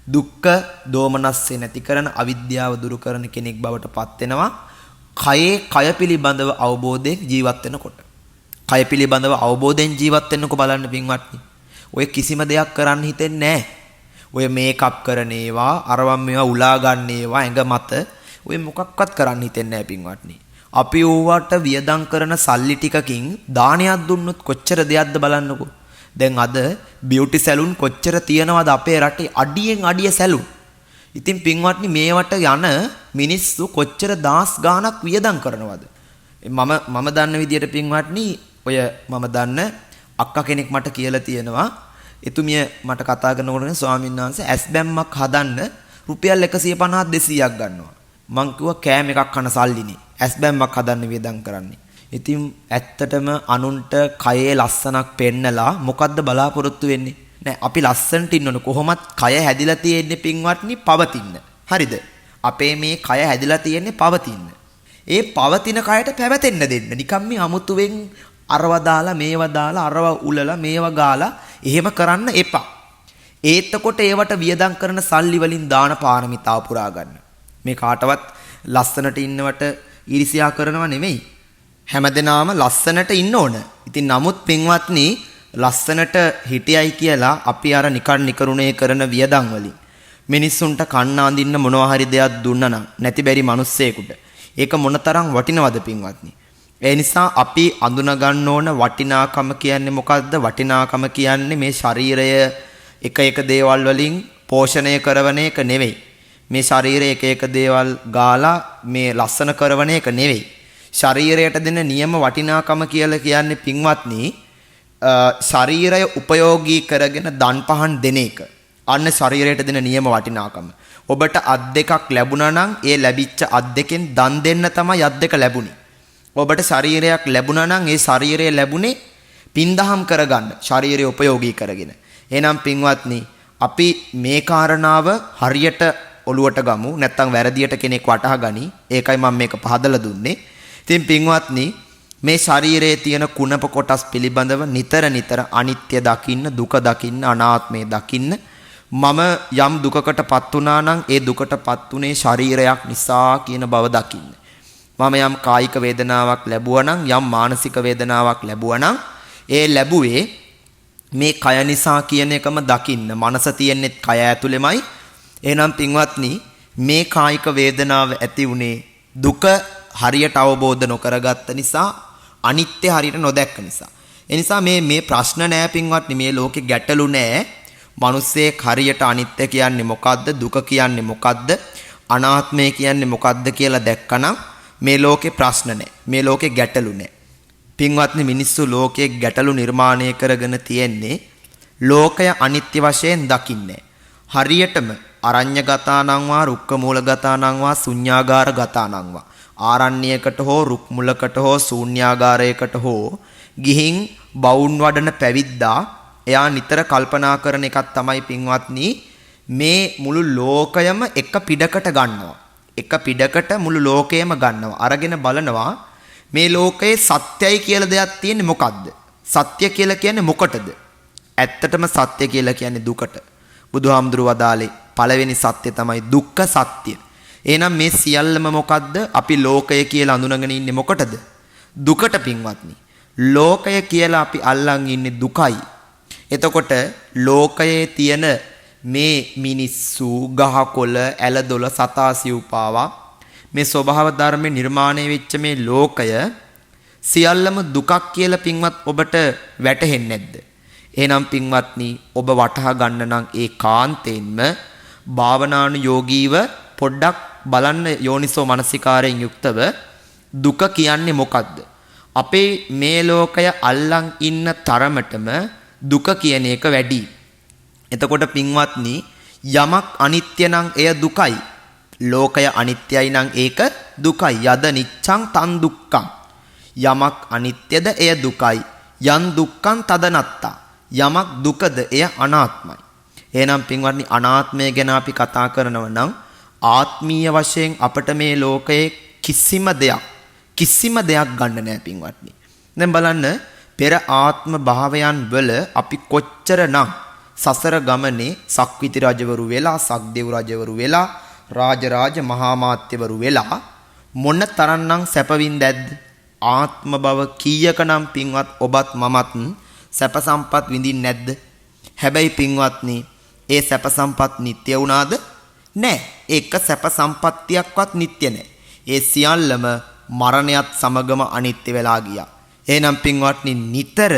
දුක්ඛ දෝමනස්සේ නැති කරන අවිද්‍යාව දුරු කරන කෙනෙක් බවට පත් වෙනවා. කය පිළිබඳව අවබෝධයෙන් ජීවත් වෙනකොට. කය පිළිබඳව අවබෝධයෙන් ජීවත් වෙන්නකො බලන්න පින්වත්නි. ඔය කිසිම දෙයක් කරන්න හිතෙන්නේ නැහැ. ඔය මේකප් කරන ඒවා, අරවම් මේවා උලා ගන්න ඒවා ඇඟ මත ඔය මොකක්වත් කරන්න හිතෙන්නේ නැහැ පින්වත්නි. අපි ඕවට වියදම් කරන සල්ලි ටිකකින් දානයක් දුන්නොත් කොච්චර දෙයක්ද බලන්නකෝ. දැන් අද බියුටි සැලුන් කොච්චර තියෙනවද අපේ රටේ? අඩියෙන් අඩිය සැලුන්. ඉතින් පින්වත්නි මේවට යන මිනිස්සු කොච්චර දාස් ගාණක් වියදම් කරනවද? මම දන්න විදියට පින්වත්නි ඔය මම දන්න අක්කා කෙනෙක් මට කියලා තියෙනවා. එතුමිය මට කතා කරනකොට ස්වාමීන් වහන්සේ ඇස් බැම්මක් හදන්න රුපියල් 150 200ක් ගන්නවා. මං කිව්වා කෑම එකක් කන සල්ලිනේ. ඇස් බැම්මක් හදන්න වියදම් කරන්නේ. ඉතින් ඇත්තටම අනුන්ට කයේ ලස්සනක් පෙන්නලා මොකද්ද බලාපොරොත්තු වෙන්නේ? නෑ අපි ලස්සනට ඉන්න ඕන. කොහොමත් කය හැදිලා තියෙන්නේ පින්වත්නි පවතින්න. හරිද? අපේ මේ කය හැදිලා තියෙන්නේ පවතින්න. ඒ පවතින කයට පැවතෙන්න දෙන්න. නිකම් මේ අමුතුවෙන් අරව දාලා මේව දාලා අරව උලලා මේව ගාලා එහෙම කරන්න එපා. ඒතකොට ඒවට වියදම් කරන සල්ලි වලින් දාන පාරමිතාව පුරා ගන්න. මේ කාටවත් ලස්සනට ඉන්නවට ඊර්ෂ්‍යා කරනව නෙමෙයි. හැමදෙනාම ලස්සනට ඉන්න ඕන. ඉතින් නමුත් පින්වත්නි ලස්සනට හිටියයි කියලා අපි අර නිකරුණේ කරන වියදම් වලින් මිනිස්සුන්ට කන්න අඳින්න මොනවා හරි දෙයක් දුන්නා නම් නැති බැරි මිනිස්සෙකුට ඒක මොනතරම් වටිනවද පින්වත්නි? ඒ නිසා අපි අඳුන ගන්න ඕන වටිනාකම කියන්නේ මොකද්ද? වටිනාකම කියන්නේ මේ ශරීරය එක දේවල් වලින් පෝෂණය කරන එක නෙවෙයි. මේ ශරීරය එක දේවල් ගාලා මේ ලස්සන කරන එක නෙවෙයි. ශරීරයට දෙන නියම වටිනාකම කියලා කියන්නේ පින්වත්නි ශරීරය උපයෝගී කරගෙන දන් පහන් දෙන එක. අන්න ශරීරයට දෙන නියම වටිනාකම. ඔබට අත් දෙකක් ලැබුණා නම් ඒ ලැබිච්ච අත් දෙකෙන් දන් දෙන්න තමයි අත් දෙක ලැබුණේ. ඔබට ශරීරයක් ලැබුණා නම් ඒ ශරීරය ලැබුණේ පින්දහම් කරගන්න ශරීරය උපයෝගී කරගෙන. එහෙනම් පින්වත්නි අපි මේ කාරණාව හරියට ඔලුවට ගමු. නැත්තම් වැරදියට කෙනෙක් වටහා ගනි. ඒකයි මම මේක පහදලා දුන්නේ. ඉතින් පින්වත්නි මේ ශරීරයේ තියෙන කුණප කොටස් පිළිබඳව නිතර අනිත්‍ය දකින්න, දුක දකින්න, අනාත්මය දකින්න. මම යම් දුකකටපත් වුණා නම් ඒ දුකටපත් උනේ ශරීරයක් නිසා කියන බව දකින්න. මම යම් කායික වේදනාවක් ලැබුවා නම්, යම් මානසික වේදනාවක් ලැබුවා නම් ඒ ලැබුවේ මේ කය නිසා කියන එකම දකින්න. මනස තියෙන්නේ කය ඇතුළෙමයි. එහෙනම් පින්වත්නි මේ කායික වේදනාව ඇති උනේ දුක හරියට අවබෝධ නොකරගත්ත නිසා, අනිත්‍ය හරියට නොදැක්ක නිසා. ඒ නිසා මේ ප්‍රශ්න නෑ පින්වත්නි, මේ ලෝකේ ගැටලු නෑ. මිනිස්සෙක් හරියට අනිත්‍ය කියන්නේ මොකද්ද, දුක කියන්නේ මොකද්ද, අනාත්මය කියන්නේ මොකද්ද කියලා දැක්කනම් මේ ලෝකේ ප්‍රශ්න නෑ. මේ ලෝකේ ගැටලු නෑ. පින්වත්නි මිනිස්සු ලෝකයේ ගැටලු නිර්මාණය කරගෙන තියෙන්නේ ලෝකය අනිත්‍ය වශයෙන් දකින්නේ. හරියටම අරඤ්‍යගතානං වා රුක්කමූලගතානං වා ශුඤ්ඤාගාරගතානං වා ආරණ්‍යයකට හෝ රුක් මුලකට හෝ ශූන්‍යාගාරයකට හෝ ගිහින් බවුන් වඩන පැවිද්දා එයා නිතර කල්පනා කරන එකක් තමයි පින්වත්නි මේ මුළු ලෝකයම එක පිටකට ගන්නවා. එක පිටකට මුළු ලෝකයම ගන්නවා. අරගෙන බලනවා මේ ලෝකයේ සත්‍යයි කියලා දෙයක් තියෙන්නේ මොකද්ද? සත්‍ය කියලා කියන්නේ මොකටද? ඇත්තටම සත්‍ය කියලා කියන්නේ දුකට. බුදුහාමුදුරුවෝ වදාළේ පළවෙනි සත්‍ය තමයි දුක්ඛ සත්‍ය. එහෙනම් මේ සියල්ලම මොකද්ද? අපි ලෝකය කියලා අඳුනගෙන ඉන්නේ මොකටද? දුකට පින්වත්නි. ලෝකය කියලා අපි අල්ලන් ඉන්නේ දුකයි. එතකොට ලෝකයේ තියෙන මේ මිනිස්සු, ගහකොළ, ඇලදොල, සතා සිව්පාවා මේ ස්වභාව ධර්මයේ නිර්මාණය වෙච්ච මේ ලෝකය සියල්ලම දුකක් කියලා පින්වත් ඔබට වැටහෙන්නේ නැද්ද? එහෙනම් පින්වත්නි ඔබ වටහා ගන්න නම් ඒ කාන්තේන්ම භාවනානුයෝගීව පොඩ්ඩක් බලන්න යෝනිසෝ මනසිකාරයෙන් යුක්තව දුක කියන්නේ මොකද්ද? අපේ මේ ලෝකය අල්ලන් ඉන්න තරමටම දුක කියන එක වැඩි. එතකොට පින්වත්නි යමක් අනිත්‍ය නම් එය දුකයි. ලෝකය අනිත්‍යයි නම් ඒක දුකයි. යද නිච්ඡං තන් දුක්ඛං. යමක් අනිත්‍යද එය දුකයි. යන් දුක්ඛං තදනත්තා. යමක් දුකද එය අනාත්මයි. එහෙනම් පින්වත්නි අනාත්මය ගැන අපි කතා කරනවා නම් ආත්මීය වශයෙන් අපට මේ ලෝකයේ කිසිම දෙයක් ගන්න නෑ පින්වත්නි. දැන් බලන්න පෙර ආත්ම භාවයන් වල අපි කොච්චරනම් සසර ගමනේ සක්විති රජවරු වෙලා, සක්දෙව් රජවරු වෙලා, රාජරාජ මහා මාත්‍යවරු වෙලා මොන තරම්නම් සැපවින්ද ඇද්ද? ආත්ම භව කීයකනම් පින්වත් ඔබත් මමත් සැප සම්පත් විඳින්නේ නැද්ද? හැබැයි පින්වත්නි ඒ සැප සම්පත් නිට්ටය වුණාද? නෑ. ඒක සැප සම්පත්තියක්වත් නිට්ටය නෑ. ඒ සියල්ලම මරණයත් සමගම අනිත්‍ය වෙලා ගියා. එහෙනම් පින්වත්නි නිතර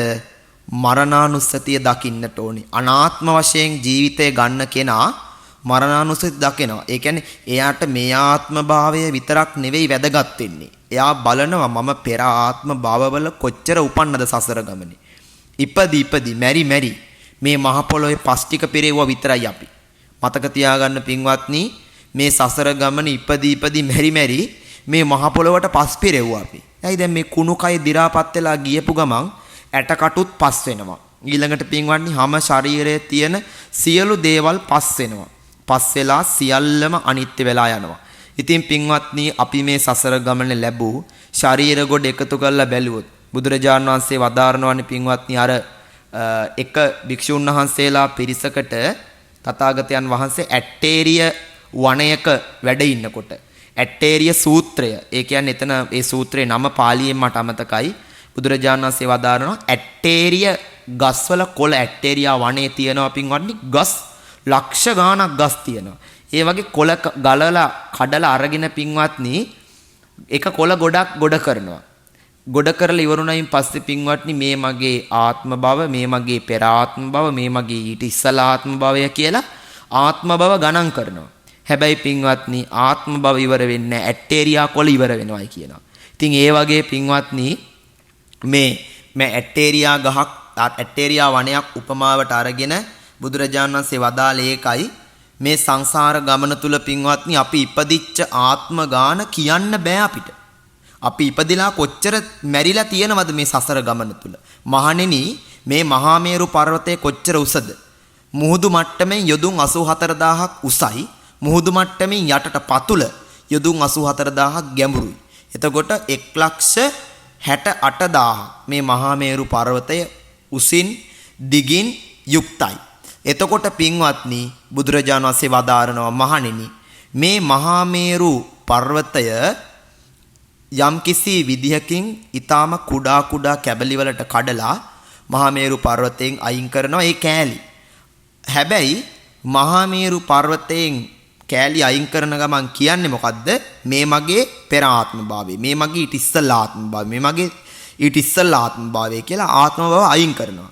මරණානුස්සතිය දකින්නට ඕනේ. අනාත්ම වශයෙන් ජීවිතය ගන්න කෙනා මරණානුස්සතිය දකිනවා. ඒ කියන්නේ එයාට මේ ආත්ම භාවය විතරක් නෙවෙයි වැදගත් වෙන්නේ. එයා බලනවා මම පෙර ආත්ම භවවල කොච්චර උපන්නද සසර ගමනේ. ඉපදි මැරි මේ මහ පොළොවේ පස් ටික පෙරෙවුවා විතරයි අපි. මතක තියාගන්න පින්වත්නි මේ සසර ගමන ඉපදි මැරි මේ මහ පොළොවට පස් පෙරෙවුවා අපි. ඇයි දැන් මේ කුණු කය දි รา පත් වෙලා ගියපු ගමන් ඇටකටුත් පස් වෙනවා. ඊළඟට පින්වත්නි හැම ශරීරයේ තියෙන සියලු දේවල් පස් වෙනවා. පස් වෙලා සියල්ලම අනිත්‍ය වෙලා යනවා. ඉතින් පින්වත්නි අපි මේ සසර ගමනේ ලැබූ ශරීර ගොඩ එකතු කරලා බැලුවොත් බුදුරජාණන් වහන්සේ වදාරනවානේ පින්වත්නි අර එක භික්ෂුන් වහන්සේලා පිරිසකට තථාගතයන් වහන්සේ ඇට්ටේරිය වනයක වැඩ ඉන්නකොට ඇට්ටේරිය සූත්‍රය ඒ කියන්නේ එතන ඒ සූත්‍රේ නම පාලියෙන් මට අමතකයි බුදුරජාණන් වහන්සේ වදාරනවා ඇට්ටේරිය ගස්වල කොළ ඇට්ටේරියා වනයේ තියෙනවා පින්වත්නි ගස් ලක්ෂ ගාණක් ගස් තියෙනවා. ඒ වගේ කොළ ගලලා කඩලා අරගෙන පින්වත්නි එක කොළ ගොඩක් ගොඩ කරනවා. ගොඩ කරලා ඉවරුණයින් පස්සේ පින්වත්නි මේ මගේ ආත්ම භව මේ මගේ පෙර ආත්ම භව මේ මගේ ඊට ඉස්සලා ආත්ම භවය කියලා ආත්ම භව ගණන් කරනවා. හැබැයි පින්වත්නි ආත්ම භව ඉවර වෙන්නේ නැහැ ඇට්ටේරියා කොළ ඉවර වෙනවායි කියනවා. ඉතින් ඒ වගේ පින්වත්නි මේ ඇට්ටේරියා ගහක් ඇට්ටේරියා වනයක් උපමාවට අරගෙන බුදුරජාණන් වහන්සේ වදාළේ ඒකයි මේ සංසාර ගමන තුල පින්වත්නි අපි ඉපදිච්ච ආත්ම ගාන කියන්න බෑ අපිට. අපි ඉපදිලා කොච්චර මැරිලා තියෙනවද මේ සසර ගමන තුල? මහණෙනි මේ මහා මේරු පර්වතය කොච්චර උසද? මුහුදු මට්ටමෙන් යොදුන් 84000ක් උසයි. මුහුදු මට්ටමින් යටට පතුල යොදුන් 84000ක් ගැඹුරුයි. එතකොට 1,68,000 මේ මහා මේරු පර්වතය උසින් දිගින් යුක්තයි. එතකොට පින්වත්නි බුදුරජාණන් වහන්සේ වදාරනවා මහණෙනි මේ මහා මේරු පර්වතය යම්කිසි විදිහකින් ඊටාම කුඩා කුඩා කැබලි වලට කඩලා මහා මේරු පර්වතයෙන් අයින් කරනවා ඒ කෑලි. හැබැයි මහා මේරු පර්වතයෙන් කෑලි අයින් කරන ගමන් කියන්නේ මොකද්ද? මේ මගේ පෙර ආත්ම භාවය, මේ මගේ ඊට ඉස්සෙල්ලා ආත්ම භාවය, මේ මගේ ඊට ඉස්සෙල්ලා ආත්ම භාවය කියලා ආත්ම භාව අයින් කරනවා.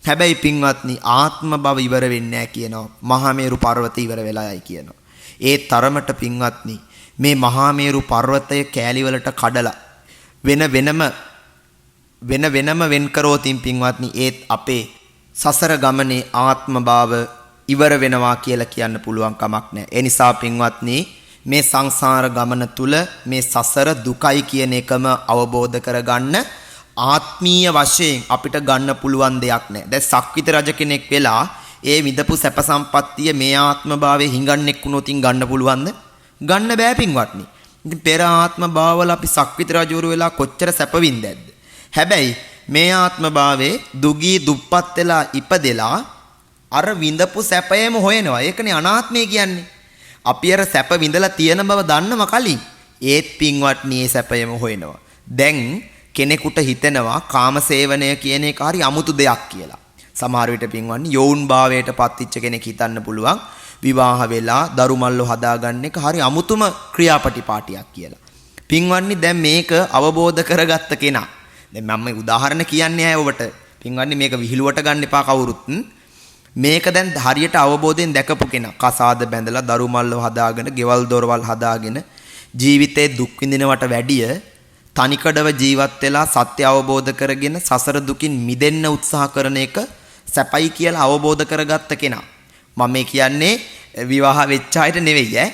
හැබැයි පින්වත්නි ආත්ම භව ඉවර වෙන්නේ නැහැ කියනවා. මහා මේරු පර්වතය ඉවර වෙලායි කියනවා. ඒ තරමට පින්වත්නි මේ මහා මේරු පර්වතය කෑලි වලට කඩලා වෙන වෙනම වෙන් කරෝතින් පින්වත්නි ඒත් අපේ සසර ගමනේ ආත්ම භාව ඉවර වෙනවා කියලා කියන්න පුළුවන් කමක් නැහැ. ඒ නිසා පින්වත්නි මේ සංසාර ගමන තුල මේ සසර දුකයි කියන එකම අවබෝධ කරගන්න ආත්මීය වශයෙන් අපිට ගන්න පුළුවන් දෙයක් නැහැ. දැන් සක්විත රජ කෙනෙක් වෙලා ඒ විඳපු සැප සම්පත්තිය මේ ආත්ම භාවයේ හිඟන්නෙක් වුණොතින් ගන්න පුළුවන්ද? ගන්න බෑ පින්වත්නි. ඉතින් පෙර ආත්ම භාවවල අපි සක්විත රජවරු වෙලා කොච්චර සැප වින්දැද්ද? හැබැයි මේ ආත්ම භාවයේ දුගී දුප්පත් වෙලා ඉපදෙලා අර විඳපු සැපයම හොයනවා. ඒකනේ අනාත්මය කියන්නේ. අපි අර සැප විඳලා තියෙන බව දන්නම කලින් ඒත් පින්වත්නි ඒ සැපයම හොයනවා. දැන් කෙනෙකුට හිතෙනවා කාමසේවනය කියන එක හරි අමුතු දෙයක් කියලා. සමහර විට පින්වත්නි යෝන් භාවයට පත්විච්ච කෙනෙක් හිතන්න පුළුවන් විවාහ වෙලා දරු මල්ලෝ හදාගන්න එක හරි අමුතුම ක්‍රියාපටිපාටියක් කියලා. පින්වත්නි දැන් මේක අවබෝධ කරගත්ත කෙනා. දැන් මම උදාහරණ කියන්නේ අය ඔබට. පින්වත්නි මේක විහිළුවට ගන්න එපා කවුරුත්. මේක දැන් හරියට අවබෝධයෙන් දැකපු කෙනා. කසාද බැඳලා දරු මල්ලෝ හදාගෙන, ගෙවල් දොරවල් හදාගෙන ජීවිතේ දුක් විඳිනවට වැඩිය තනිකඩව ජීවත් වෙලා සත්‍ය අවබෝධ කරගෙන සසර දුකින් මිදෙන්න උත්සාහ කරන එක සැපයි කියලා අවබෝධ කරගත්ත කෙනා. මම මේ කියන්නේ විවාහ වෙච්ච අයට නෙවෙයි ඈ.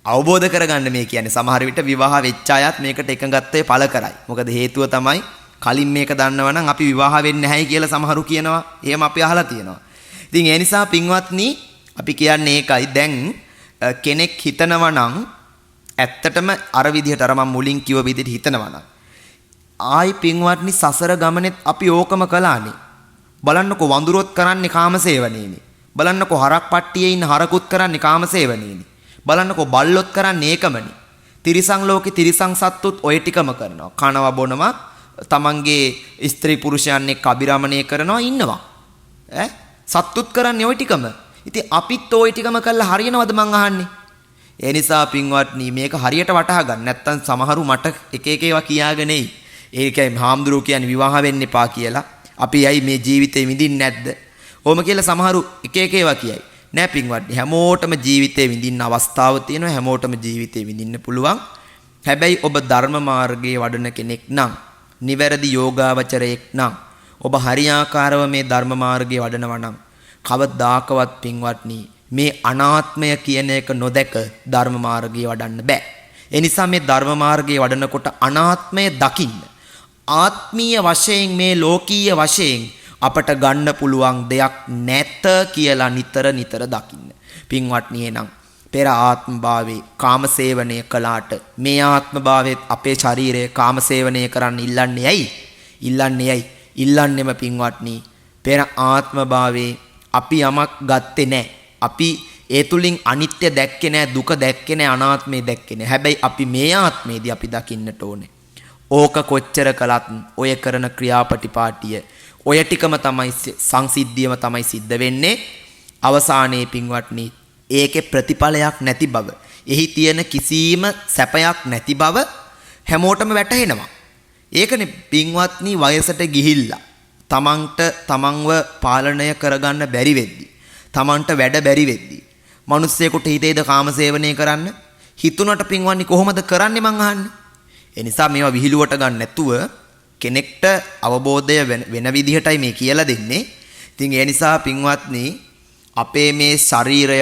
අවබෝධ කරගන්න මේ කියන්නේ. සමහර විට විවාහ වෙච්ච අයත් මේකට එකඟත්වයේ පළ කරයි. මොකද හේතුව තමයි කලින් මේක දන්නවා නම් අපි විවාහ වෙන්නේ නැහැයි කියලා සමහරු කියනවා. එහෙම අපි අහලා තියෙනවා. ඉතින් ඒ නිසා පින්වත්නි අපි කියන්නේ ඒකයි. දැන් කෙනෙක් හිතනවා නම් ඇත්තටම අර විදිහට අර මම මුලින් කිව්ව විදිහට හිතනවා නම් ආයි පින්වත්නි සසර ගමනේත් අපි ඕකම කළානේ. බලන්නකෝ වඳුරොත් කරන්නේ කාමසේවනේනේ. බලන්නකෝ හරක් පට්ටියේ ඉන්න හරකුත් කරන්නේ කාමසේවනේනේ. බලන්නකෝ බල්ලොත් කරන්නේ ඒකමනේ. තිරිසන් ලෝකේ තිරිසන් සත්තුත් ඔය ටිකම කරනවා. කනවා බොනවා තමන්ගේ ස්ත්‍රී පුරුෂයන් එක්ක අබිරමණය කරනවා ඉන්නවා. සත්තුත් කරන්නේ ওই ටිකම. ඉතින් අපිත් ওই ටිකම කළා හරියනවද මං අහන්නේ? ඒ නිසා පින්වත්නි මේක හරියට වටහා ගන්න. නැත්තම් සමහරු මට එක එක ඒවා කියාගෙන එයි. ඒකයි හාමුදුරුවෝ කියන්නේ විවාහ වෙන්න එපා කියලා. අපි ඇයි මේ ජීවිතේ විඳින්නේ නැද්ද? ඕම කියලා සමහරු එක එක ඒවා කියයි. නෑ පින්වත්නි හැමෝටම ජීවිතේ විඳින්න අවස්ථාව තියෙනවා. හැමෝටම ජීවිතේ විඳින්න පුළුවන්. හැබැයි ඔබ ධර්ම මාර්ගයේ වඩන කෙනෙක් නම්, නිවැරදි යෝගාවචරයෙක් නම්, ඔබ හරියාකාරව මේ ධර්ම මාර්ගයේ වඩනවා නම් කවදාකවත් පින්වත්නි මේ අනාත්මය කියන එක නොදැක ධර්ම මාර්ගයේ වඩන්න බෑ. ඒ නිසා මේ ධර්ම මාර්ගයේ වඩනකොට අනාත්මය දකින්න. ආත්මීය වශයෙන් මේ ලෝකීය වශයෙන් අපට ගන්න පුළුවන් දෙයක් නැත කියලා නිතර නිතර දකින්න. පින්වත්නි එහෙනම් පෙර ආත්ම භාවයේ කාමසේවනය කළාට මේ ආත්ම භාවයේත් අපේ ශරීරය කාමසේවනය කරන්න ඉල්ලන්නේ ඇයි? ඉල්ලන්නේම පින්වත්නි පෙර ආත්ම භාවයේ අපි යමක් ගත්තේ නැහැ. අපි ඒ තුලින් අනිත්‍ය දැක්කේ නැහැ, දුක දැක්කේ නැහැ, අනාත්මය දැක්කේ නැහැ. හැබැයි අපි මේ ආත්මේදී අපි දකින්නට ඕනේ. ඕක කොච්චර කළත් ඔය කරන ක්‍රියාපටිපාටිය ඔය ටිකම තමයි සංසිද්ධියම තමයි සිද්ධ වෙන්නේ. අවසානයේ පින්වත්නි ඒකේ ප්‍රතිඵලයක් නැති බව, එහි තියෙන කිසිම සැපයක් නැති බව හැමෝටම වැටහෙනවා. ඒකනේ පින්වත්නි වයසට ගිහිල්ලා තමන්ව පාලනය කරගන්න බැරි වෙද්දි, තමන්ට වැඩ බැරි වෙද්දි මිනිස්සෙකුට හිතේද කාමසේවනය කරන්න? හිතුණට පින්වත්නි කොහොමද කරන්නේ මං අහන්නේ. ඒ නිසා මේවා විහිළුවට ගන්න නැතුව කෙනෙක්ට අවබෝධය වෙන විදිහටයි මේ කියලා දෙන්නේ. ඉතින් ඒ නිසා පින්වත්නි අපේ මේ ශරීරය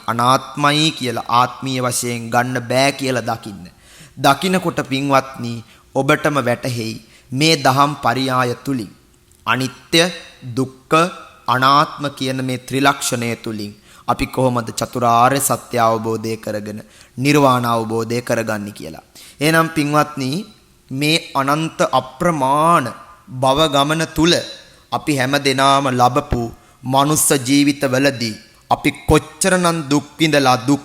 අනාත්මයි කියලා ආත්මීය වශයෙන් ගන්න බෑ කියලා දකින්න. දකින්නකොට පින්වත්නි ඔබටම වැටහෙයි මේ දහම් පරියාය තුලින් අනිත්‍ය, දුක්ඛ, අනාත්ම කියන මේ ත්‍රිලක්ෂණය තුලින් අපි කොහොමද චතුරාර්ය සත්‍ය අවබෝධය කරගෙන නිර්වාණ අවබෝධය කරගන්නේ කියලා. එහෙනම් පින්වත්නි මේ අනන්ත අප්‍රමාණ භව ගමන තුල අපි හැම දිනාම ලබපු මනුස්ස ජීවිතවලදී අපි කොච්චරනම් දුක්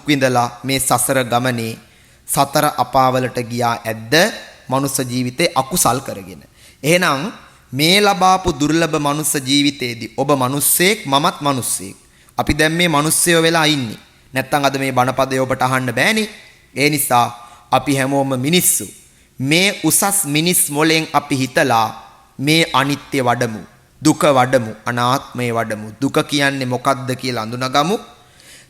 විඳලා මේ සසර ගමනේ සතර අපාවලට ගියා ඇද්ද මනුස්ස ජීවිතේ අකුසල් කරගෙන. එහෙනම් මේ ලබාපු දුර්ලභ මනුස්ස ජීවිතේදී ඔබ මිනිස්සෙක්, මමත් මිනිස්සෙක්. අපි දැන් මේ මිනිස්සයෝ වෙලා ඉන්නේ. නැත්තම් අද මේ බණපදේ ඔබට අහන්න බෑනේ. ඒ නිසා අපි හැමෝම මිනිස්සු. මේ උසස් මිනිස් මොලෙන් අපි හිතලා මේ අනිත්‍ය වඩමු, දුක වඩමු, අනාත්මය වඩමු. දුක කියන්නේ මොකක්ද කියලා අඳුනගමු.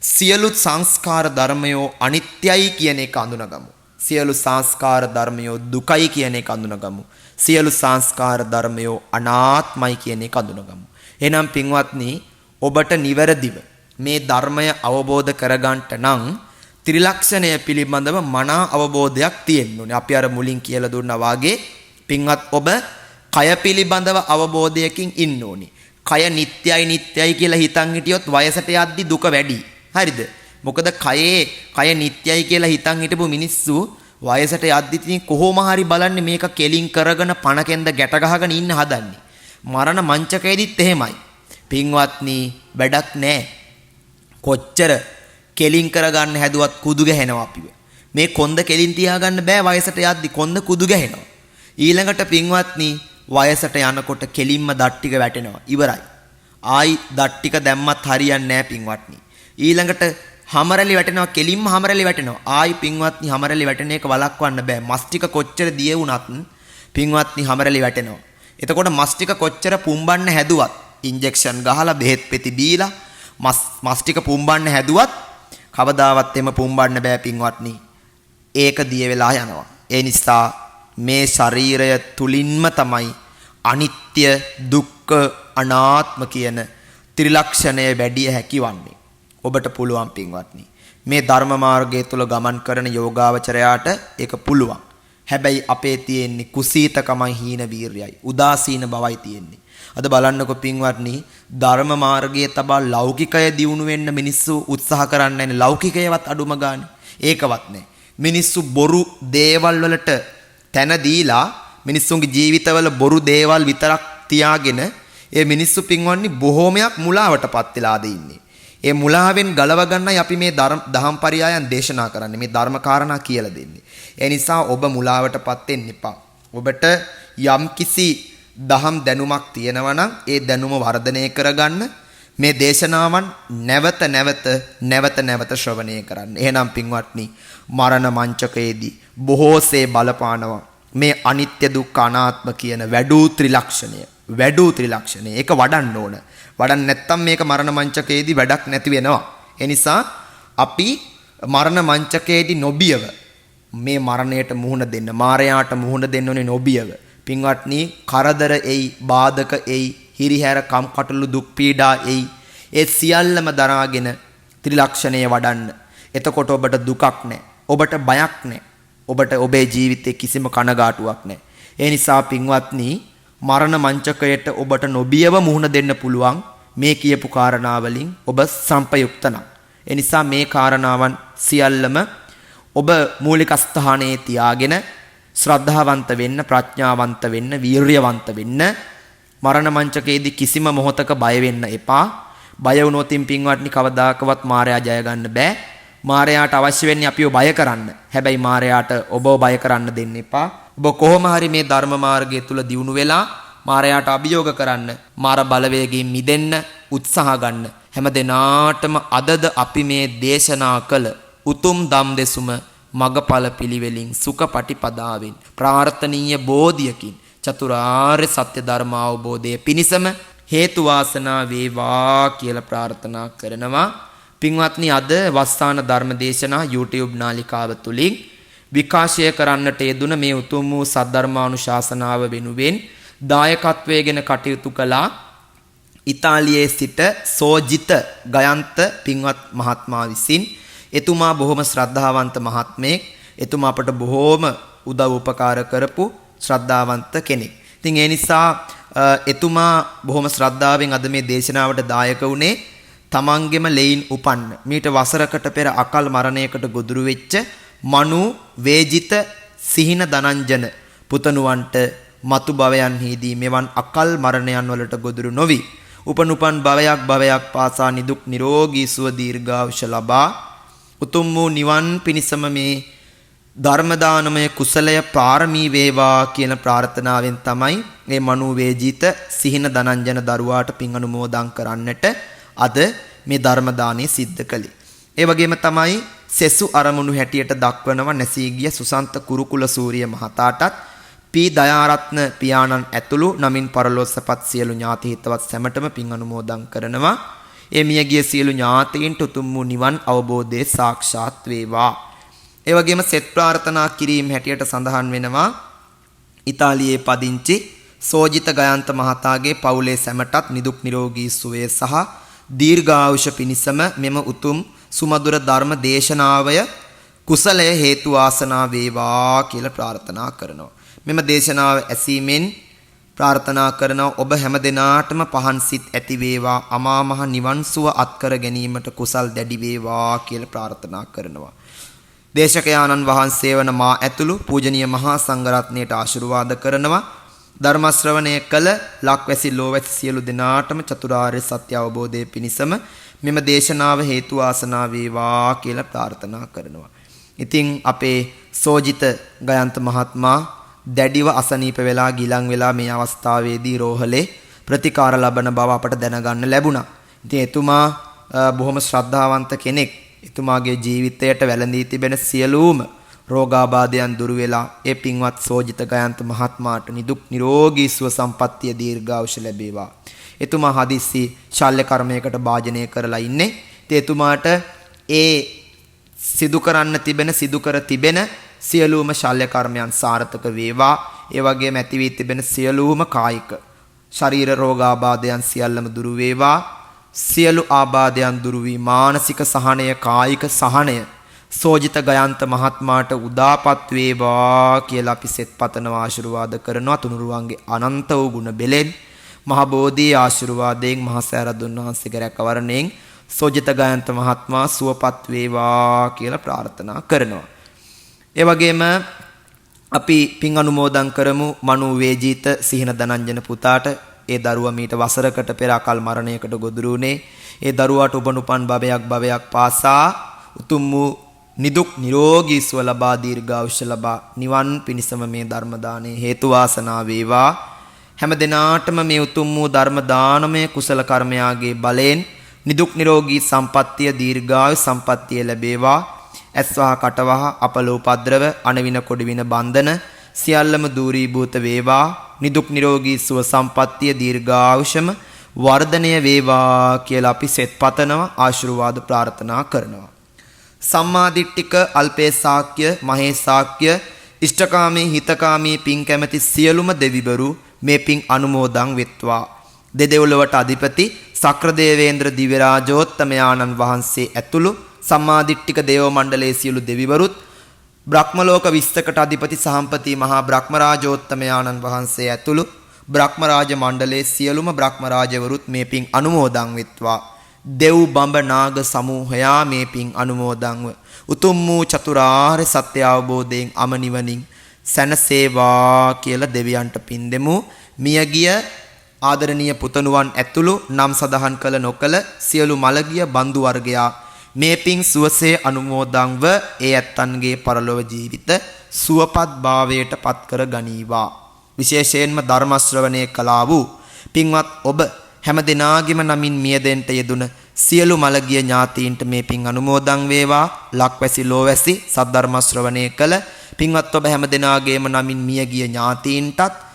සියලු සංස්කාර ධර්මයෝ අනිත්‍යයි කියන එක අඳුනගමු. සියලු සංස්කාර ධර්මයෝ දුකයි කියන එක අඳුනගමු. සියලු සංස්කාර ධර්මයෝ අනාත්මයි කියන එක අඳුනගමු. එහෙනම් පින්වත්නි ඔබට නිවැරදිව මේ ධර්මය අවබෝධ කරගන්නට නම් ත්‍රිලක්ෂණය පිළිබඳව මනා අවබෝධයක් තියෙන්න ඕනේ. අපි අර මුලින් කියලා දුන්නා වාගේ පින්වත් ඔබ කය පිළිබඳව අවබෝධයකින් ඉන්න ඕනේ. කය නිට්ටයයි කියලා හිතන් හිටියොත් වයසට යද්දි දුක වැඩි. හරිද? මොකද කය නිට්ටයයි කියලා හිතන් හිටපු මිනිස්සු වයසට යද්දි ඉතින් කොහොම හරි බලන්නේ මේක කෙලින් කරගෙන පණකෙන්ද ගැට ගහගෙන ඉන්න හදන්නේ. මරණ මංචකයේදීත් එහෙමයි. පින්වත්නි වැඩක් නැහැ. කොච්චර කෙලින් කරගන්න හැදුවත් කුදු ගැහෙනවා අපිව. මේ කොන්ද කෙලින් තියාගන්න බෑ වයසට යද්දි කොන්ද කුදු ගැහෙනවා. ඊළඟට පින්වත්නි වයසට යනකොට කෙලින්ම දත් ටික වැටෙනවා. ඉවරයි. ආයි දත් ටික දැම්මත් හරියන්නේ නැහැ පින්වත්නි. ඊළඟට හැමරලි වැටෙනවා, කෙලින්ම හැමරලි වැටෙනවා. ආයි පින්වත්නි හැමරලි වැටෙන එක වළක්වන්න බෑ. මස් ටික කොච්චර දිය වුණත් පින්වත්නි හැමරලි වැටෙනවා. එතකොට මස් ටික කොච්චර පුම්බන්න හැදුවත් ඉන්ජෙක්ෂන් ගහලා බෙහෙත් පෙති බීලා මස් ටික පුම්බන්න හැදුවත් කවදාවත් එම පුම්බන්න බෑ පින්වත්නි. ඒක දිය වෙලා යනවා. ඒ නිසා මේ ශරීරය තුලින්ම තමයි අනිත්‍ය, දුක්ඛ, අනාත්ම කියන ත්‍රිලක්ෂණය වැඩි හැකිවන්නේ. ඔබට පුළුවන් පින්වත්නි මේ ධර්ම මාර්ගය තුල ගමන් කරන යෝගාවචරයාට ඒක පුළුවන්. හැබැයි අපේ තියෙන්නේ කුසීතකමයි, හීන වීර්යයි, උදාසීන බවයි තියෙන්නේ. අද බලන්නකො පින්වත්නි ධර්ම මාර්ගයේ තබා ලෞකිකය දියුණු වෙන්න මිනිස්සු උත්සාහ කරන්නේ නැහැ. ලෞකිකයවත් අඩුම ගානේ. ඒකවත් නැහැ. මිනිස්සු බොරු දේවල් වලට තැන දීලා මිනිස්සුන්ගේ ජීවිතවල බොරු දේවල් විතරක් තියාගෙන ඒ මිනිස්සු පින්වත්නි බොහෝමයක් මුලාවටපත් වෙලාද ඉන්නේ. ඒ මුලාවෙන් ගලව ගන්නයි අපි මේ දහම් පරියායන් දේශනා කරන්නේ. මේ ධර්ම කාරණා කියලා දෙන්නේ. ඒ නිසා ඔබ මුලාවටපත් වෙන්න එපා. ඔබට යම්කිසි දහම් දැනුමක් තියෙනවා නම් ඒ දැනුම වර්ධනය කරගන්න මේ දේශනාවන් නැවත ශ්‍රවණය කරන්න. එහෙනම් පින්වත්නි මරණ මංචකයේදී බොහෝසේ බලපානවා මේ අනිත්‍ය, දුක්ඛ, අනාත්ම කියන වැඩූ ත්‍රිලක්ෂණය. ඒක වඩන්න ඕන. වඩන්න නැත්තම් මේක මරණ මංචකයේදී වැඩක් නැති වෙනවා. ඒ නිසා අපි මරණ මංචකයේදී නොබියව මේ මරණයට මුහුණ දෙන්න, මාරයාට මුහුණ දෙන්න ඕනේ නොබියව. පින්වත්නි කරදර එයි, බාධක එයි, හිරිහැර කම්කටොළු දුක් පීඩා එයි. ඒ සියල්ලම දරාගෙන ත්‍රිලක්ෂණය වඩන්න. එතකොට ඔබට දුකක් නැහැ. ඔබට බයක් නැහැ. ඔබට ඔබේ ජීවිතේ කිසිම කනගාටුවක් නැහැ. ඒ නිසා පින්වත්නි මරණ මංචකයට ඔබට නොබියව මුහුණ දෙන්න පුළුවන් මේ කියපු කාරණා වලින් ඔබ සම්පයුක්ත නම්. ඒ නිසා මේ කාරණාවන් සියල්ලම ඔබ මූලික ස්ථානයේ තියාගෙන ශ්‍රද්ධාවන්ත වෙන්න, ප්‍රඥාවන්ත වෙන්න, වීරියවන්ත වෙන්න. මරණ මංචකයේදී කිසිම මොහොතක බය වෙන්න එපා. බය වුණොතින් පින්වත්නි කවදාකවත් මායя ජය ගන්න බෑ. මායයට අවශ්‍ය වෙන්නේ අපිව බය කරන්න. හැබැයි මායයට ඔබව බය කරන්න දෙන්න එපා. ඔබ කොහොම හරි මේ ධර්ම මාර්ගය තුල දියුණු වෙලා මායයට අභියෝග කරන්න, මාර බලවේගයෙන් මිදෙන්න උත්සාහ ගන්න. හැම දිනාටම අදද අපි මේ දේශනා කළ උතුම් ධම් දෙසුම මගඵල පිළිවෙලින් සුඛපටිපදාවෙන් ප්‍රාර්ථනීය බෝධියකින් චතුරාර්ය සත්‍ය ධර්ම අවබෝධයේ පිණසම හේතු වාසනා වේවා කියලා ප්‍රාර්ථනා කරනවා. පින්වත්නි, අද වස්සාන ධර්ම දේශනා YouTube නාලිකාව තුලින් විකාශය කරන්නට යෙදුන මේ උතුම් වූ සද්ධර්මානුශාසනාව වෙනුවෙන් දායකත්වයෙන් කටයුතු කළා ඉතාලියේ සිට සෝජිත ගයන්ත පින්වත් මහත්මයා විසින්. එතුමා බොහොම ශ්‍රද්ධාවන්ත මහත්මයෙක්. එතුමා අපට බොහොම උදව් උපකාර කරපු ශ්‍රද්ධාවන්ත කෙනෙක්. ඉතින් ඒ නිසා එතුමා බොහොම ශ්‍රද්ධාවෙන් අද මේ දේශනාවට දායක වුණේ තමන්ගෙම ලෙයින් උපන්න මීට වසරකට පෙර අකල් මරණයකට ගොදුරු වෙච්ච මනු වේජිත සිහින දනංජන පුතණුවන්ට මතු භවයන්හිදී මෙවන් අකල් මරණයන් වලට ගොදුරු නොවි උපනුපන් භවයක් පාසා නිදුක් නිරෝගී සුව දීර්ඝායුෂ ලබා උතුම් වූ නිවන් පිණසම මේ ධර්ම දානමය කුසලය පාරමී වේවා කියන ප්‍රාර්ථනාවෙන් තමයි මේ මනු වේජිත සිහින දනංජන දරුවාට පින් අනුමෝදන් කරන්නට අද මේ ධර්ම දානය සිද්ධ කළේ. ඒ වගේම තමයි සෙසු අරමුණු හැටියට දක්වනවා නැසී ගිය සුසන්ත කුරුකුල සූරිය මහතාටත් පී දයාරත්න පියාණන් ඇතුළු නමින් පරලොස්සපත් සියලු ඥාති හිතවත් සැමටම පින් අනුමෝදන් කරනවා. ඒ මියගිය සියලු ඥාතීන්ට උතුම් වූ නිවන් අවබෝධයේ සාක්ෂාත් වේවා. ඒ වගේම සෙත් ප්‍රාර්ථනා කිරීම හැටියට සඳහන් වෙනවා ඉතාලියේ පදිංචි සෝජිත ගයන්ත මහතාගේ පවුලේ සැමටත් නිදුක් නිරෝගී සුවය සහ දීර්ඝායුෂ පිණිසම මෙම උතුම් සුමధుර ධර්ම දේශනාවය කුසලය හේතු වාසනා වේවා කියලා ප්‍රාර්ථනා කරනවා. මෙම දේශනාව ඇසීමෙන් ප්‍රාර්ථනා කරනවා ඔබ හැම දිනාටම පහන් සිත් ඇති වේවා, අමා මහ නිවන් සුව අත්කර ගැනීමට කුසල් දැඩි වේවා කියලා ප්‍රාර්ථනා කරනවා. දේශකයාණන් වහන්සේ වන මා ඇතුළු පූජනීය මහා සංඝරත්නයට ආශිර්වාද කරනවා. ධර්ම ශ්‍රවණය කළ ලක්වැසි ලෝවැසි සියලු දෙනාටම චතුරාර්ය සත්‍ය අවබෝධයේ පිණසම මෙම දේශනාව හේතු වාසනා වේවා කියලා ප්‍රාර්ථනා කරනවා. ඉතින් අපේ සෝජිත ගයන්ත මහත්මයා දැඩිව අසනීප වෙලා ගිලන් වෙලා මේ අවස්ථාවේදී රෝහලේ ප්‍රතිකාර ලබන බව අපට දැනගන්න ලැබුණා. ඉතින් එතුමා බොහොම ශ්‍රද්ධාවන්ත කෙනෙක්. එතුමාගේ ජීවිතයට වැළඳී තිබෙන සියලුම රෝගාබාධයන් දුරු වෙලා ඒ පින්වත් සෝජිත ගයන්ත මහත්මයාට නිදුක් නිරෝගී සුව සම්පන්නිය දීර්ඝායුෂ ලැබේවා. එතුමා හදිස්සි ශල්‍ය කර්මයකට භාජනය කරලා ඉන්නේ. ඉතින් එතුමාට ඒ සිදු කර තිබෙන සියලුම ශල්‍ය කර්මයන් සාර්ථක වේවා. ඒ වගේම ඇති වී තිබෙන සියලුම කායික ශරීර රෝගාබාධයන් සියල්ලම දුරු වේවා. සියලු ආබාධයන් දුරු වී මානසික සහනය, කායික සහනය සෝජිත ගයන්ත මහත්මයාට උදාපත් වේවා කියලා අපි සෙත් පතනවා, ආශිර්වාද කරනවා. තුනුරුවන්ගේ අනන්ත වූ ගුණ බෙලෙන් මහ බෝධියේ ආශිර්වාදයෙන් මහ සෑරදුන් වහන්සේගේ රැකවරණයෙන් සෝජිත ගයන්ත මහත්මයා සුවපත් වේවා කියලා ප්‍රාර්ථනා කරනවා. ඒ වගේම අපි පින් අනුමෝදන් කරමු මනු වේජිත සිහින දනංජන පුතාට. ඒ දරුවා මීට වසරකට පෙර අකල් මරණයකට ගොදුරු වුණේ. ඒ දරුවාට උපනුපන් භවයක් පාසා උතුම් වූ නිදුක් නිරෝගී සුව ලබා දීර්ඝායුෂ ලබා නිවන් පිණසම මේ ධර්ම දානයේ හේතු වාසනා වේවා. හැම දිනාටම මේ උතුම් වූ ධර්ම දානමය කුසල කර්මයාගේ බලයෙන් නිදුක් නිරෝගී සම්පන්නිය දීර්ඝායු සම්පන්නිය ලැබේවා. ඇස්වහ කටවහ අපල උපද්‍රව අනවින කොඩවින බන්ධන සියල්ලම දූරීභූත වේවා. නිදුක් නිරෝගී සුව සම්පන්නිය දීර්ඝායුෂම වර්ධනය වේවා කියලා අපි සෙත් පතනවා, ආශිර්වාද ප්‍රාර්ථනා කරනවා. සම්මාදිට්ඨික අල්පේසාක්‍ය මහේසාක්‍ය ඉෂ්ඨකාමී හිතකාමී පින් කැමැති සියලුම දෙවිවරු මේ පින් අනුමෝදන් වෙත්වා. දෙදෙව්ලොවට අධිපති සක්‍රදේවේන්ද්‍ර දිව්‍ය රාජෝත්තමයාණන් වහන්සේ ඇතුළු සම්මාදිට්ඨික දේව මණ්ඩලයේ සියලු දෙවිවරුත්, බ්‍රහ්මලෝක 20කට අධිපති සහම්පති මහා බ්‍රහ්මරාජෝත්තමයාණන් වහන්සේ ඇතුළු බ්‍රහ්මරාජ මණ්ඩලයේ සියලුම බ්‍රහ්මරාජවරුත් මේ පින් අනුමෝදන් වෙත්වා. දෙව් බඹ නාග සමූහයා මේ පින් අනුමෝදන්ව උතුම් වූ චතුරාර්ය සත්‍ය අවබෝධයෙන් අමනිවනින් සැනසේවා කියලා දෙවියන්ට පින් දෙමු. මියගිය ආදරණීය පුතණුවන් ඇතුළු නම් සදහන් කළ නොකළ සියලු මළගිය බන්දු වර්ගයා මේ පින් සුවසේ අනුමෝදන්ව ඒ ඇත්තන්ගේ පරලොව ජීවිත සුවපත් භාවයට පත් කර ගනීවා. විශේෂයෙන්ම ධර්ම ශ්‍රවණය කළා වූ පින්වත් ඔබ හැම දිනාගෙම නමින් මියදෙන්ට යෙදුන සියලු මළගිය ඥාතීන්ට මේ පින් අනුමෝදන් වේවා. ලක්වැසි ලෝවැසි සද්ධර්ම ශ්‍රවණය කළ පින්වත් ඔබ හැම දිනාගේම නමින් මියගිය ඥාතීන්ටත්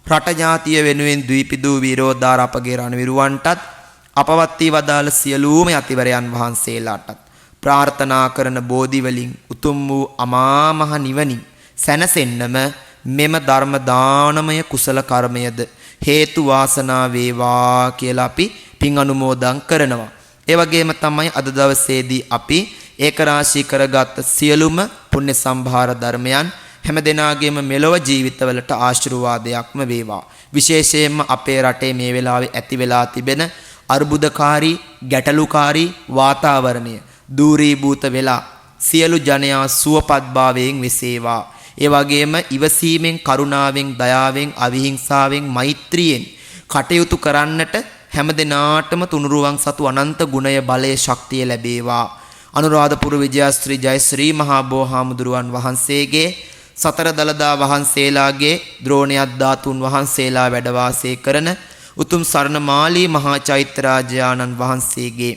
රට ඥාතිය වෙනුවෙන් ද්වීපිදූ විරෝධාර අපගේ රණවිරුවන්ටත් අපවත් වී වදාළ සියලුම යතිවරයන් වහන්සේලාටත් ප්‍රාර්ථනා කරන බෝධි වලින් උතුම් වූ අමා මහ නිවනින් සැනසෙන්නම මෙම ධර්ම දානමය කුසල කර්මයද හේතු වාසනා වේවා කියලා අපි පින් අනුමෝදන් කරනවා. ඒ වගේම තමයි අද දවසේදී අපි ඒකරාශී කරගත් සියලුම පුණ්‍ය සම්භාර ධර්මයන් හැම දිනාගේම මෙලොව ජීවිතවලට ආශිර්වාදයක්ම වේවා. විශේෂයෙන්ම අපේ රටේ මේ වෙලාවේ ඇති වෙලා තිබෙන අර්බුදකාරී ගැටලුකාරී වාතාවරණය දූරීභූත වෙලා සියලු ජනයා සුවපත්භාවයෙන් වෙසේවා. ඒ වගේම ඉවසීමෙන් කරුණාවෙන් දයාවෙන් අවිහිංසාවෙන් මෛත්‍රියෙන් කටයුතු කරන්නට හැම දිනාටම තුනුරුවන් සතු අනන්ත ගුණය බලය ශක්තිය ලැබේවා. අනුරාධපුර විජයශ්‍රී ජයශ්‍රී මහා බෝහාමුදුරුවන් වහන්සේගේ සතර දළදා වහන්සේලාගේ ද්‍රෝණයක් ධාතුන් වහන්සේලා වැඩ වාසය කරන උතුම් සරණමාලී මහා චෛත්‍යරාජානන් වහන්සේගේ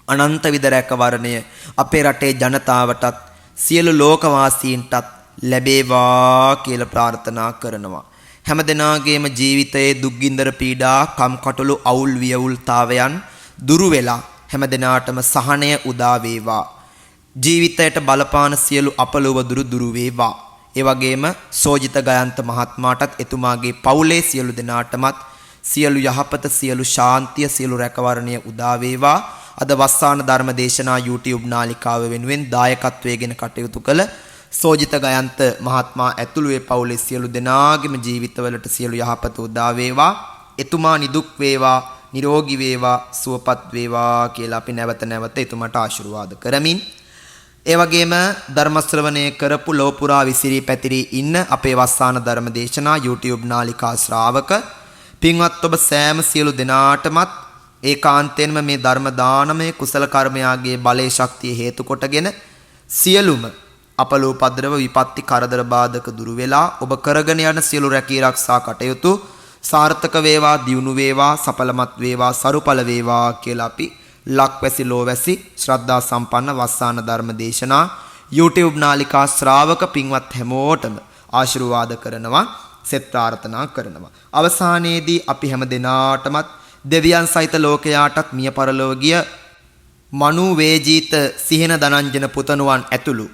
අනන්ත විද රැකවරණය අපේ රටේ ජනතාවටත් සියලු ලෝකවාසීන්ටත් ලැබේවා කියලා ප්‍රාර්ථනා කරනවා. හැම දිනාගේම ජීවිතයේ දුක්ගින්දර පීඩා කම්කටොළු අවුල් වියවුල්තාවයන් දුරු වෙලා හැම දිනාටම සහනය උදා වේවා. ජීවිතයට බලපාන සියලු අපලුව දුරු වේවා. ඒ වගේම සෝජිත ගයන්ත මහත්මයාටත් එතුමාගේ පවුලේ සියලු දෙනාටමත් සියලු යහපත සියලු ශාන්තිය සියලු රැකවරණය උදා වේවා. අද වස්සාන ධර්ම දේශනා YouTube නාලිකාව වෙනුවෙන් දායකත්වයෙන් කටයුතු කළ සෝජිත ගයන්ත මහත්මයා ඇතුළු ඒ පවුලේ සියලු දෙනාගේම ජීවිතවලට සියලු යහපත උදා වේවා. එතුමා නිදුක් වේවා, නිරෝගී වේවා, සුවපත් වේවා කියලා අපි නැවත නැවත එතුමාට ආශිර්වාද කරමින් ඒ වගේම ධර්ම ශ්‍රවණය කරපු ලෝපුරා විසිරී පැතිරී ඉන්න අපේ වස්සාන ධර්ම දේශනා YouTube නාලිකා ශ්‍රාවක පින්වත් ඔබ සෑම සියලු දෙනාටමත් ඒකාන්තයෙන්ම මේ ධර්ම දානමය කුසල කර්මයාගේ බලේ ශක්තිය හේතු කොටගෙන සියලුම අපලෝපද්‍රව විපත්ති කරදර බාධක දුරු වෙලා ඔබ කරගෙන යන සියලු රැකී ආරක්ෂා කටයුතු සාර්ථක වේවා, දියුණු වේවා, සඵලමත් වේවා, සරුඵල වේවා කියලා අපි ලක්වැසි ලෝවැසි ශ්‍රද්ධා සම්පන්න වස්සාන ධර්ම දේශනා YouTube නාලිකා ශ්‍රාවක පින්වත් හැමෝටම ආශිර්වාද කරනවා, සෙත් ප්‍රාර්ථනා කරනවා. අවසානයේදී අපි හැම දිනාටමත් දෙවියන් සහිත ලෝකයාටත් මිය පරලොව ගිය මනු වේජීත සිහින දනංජන පුතණුවන් ඇතුළු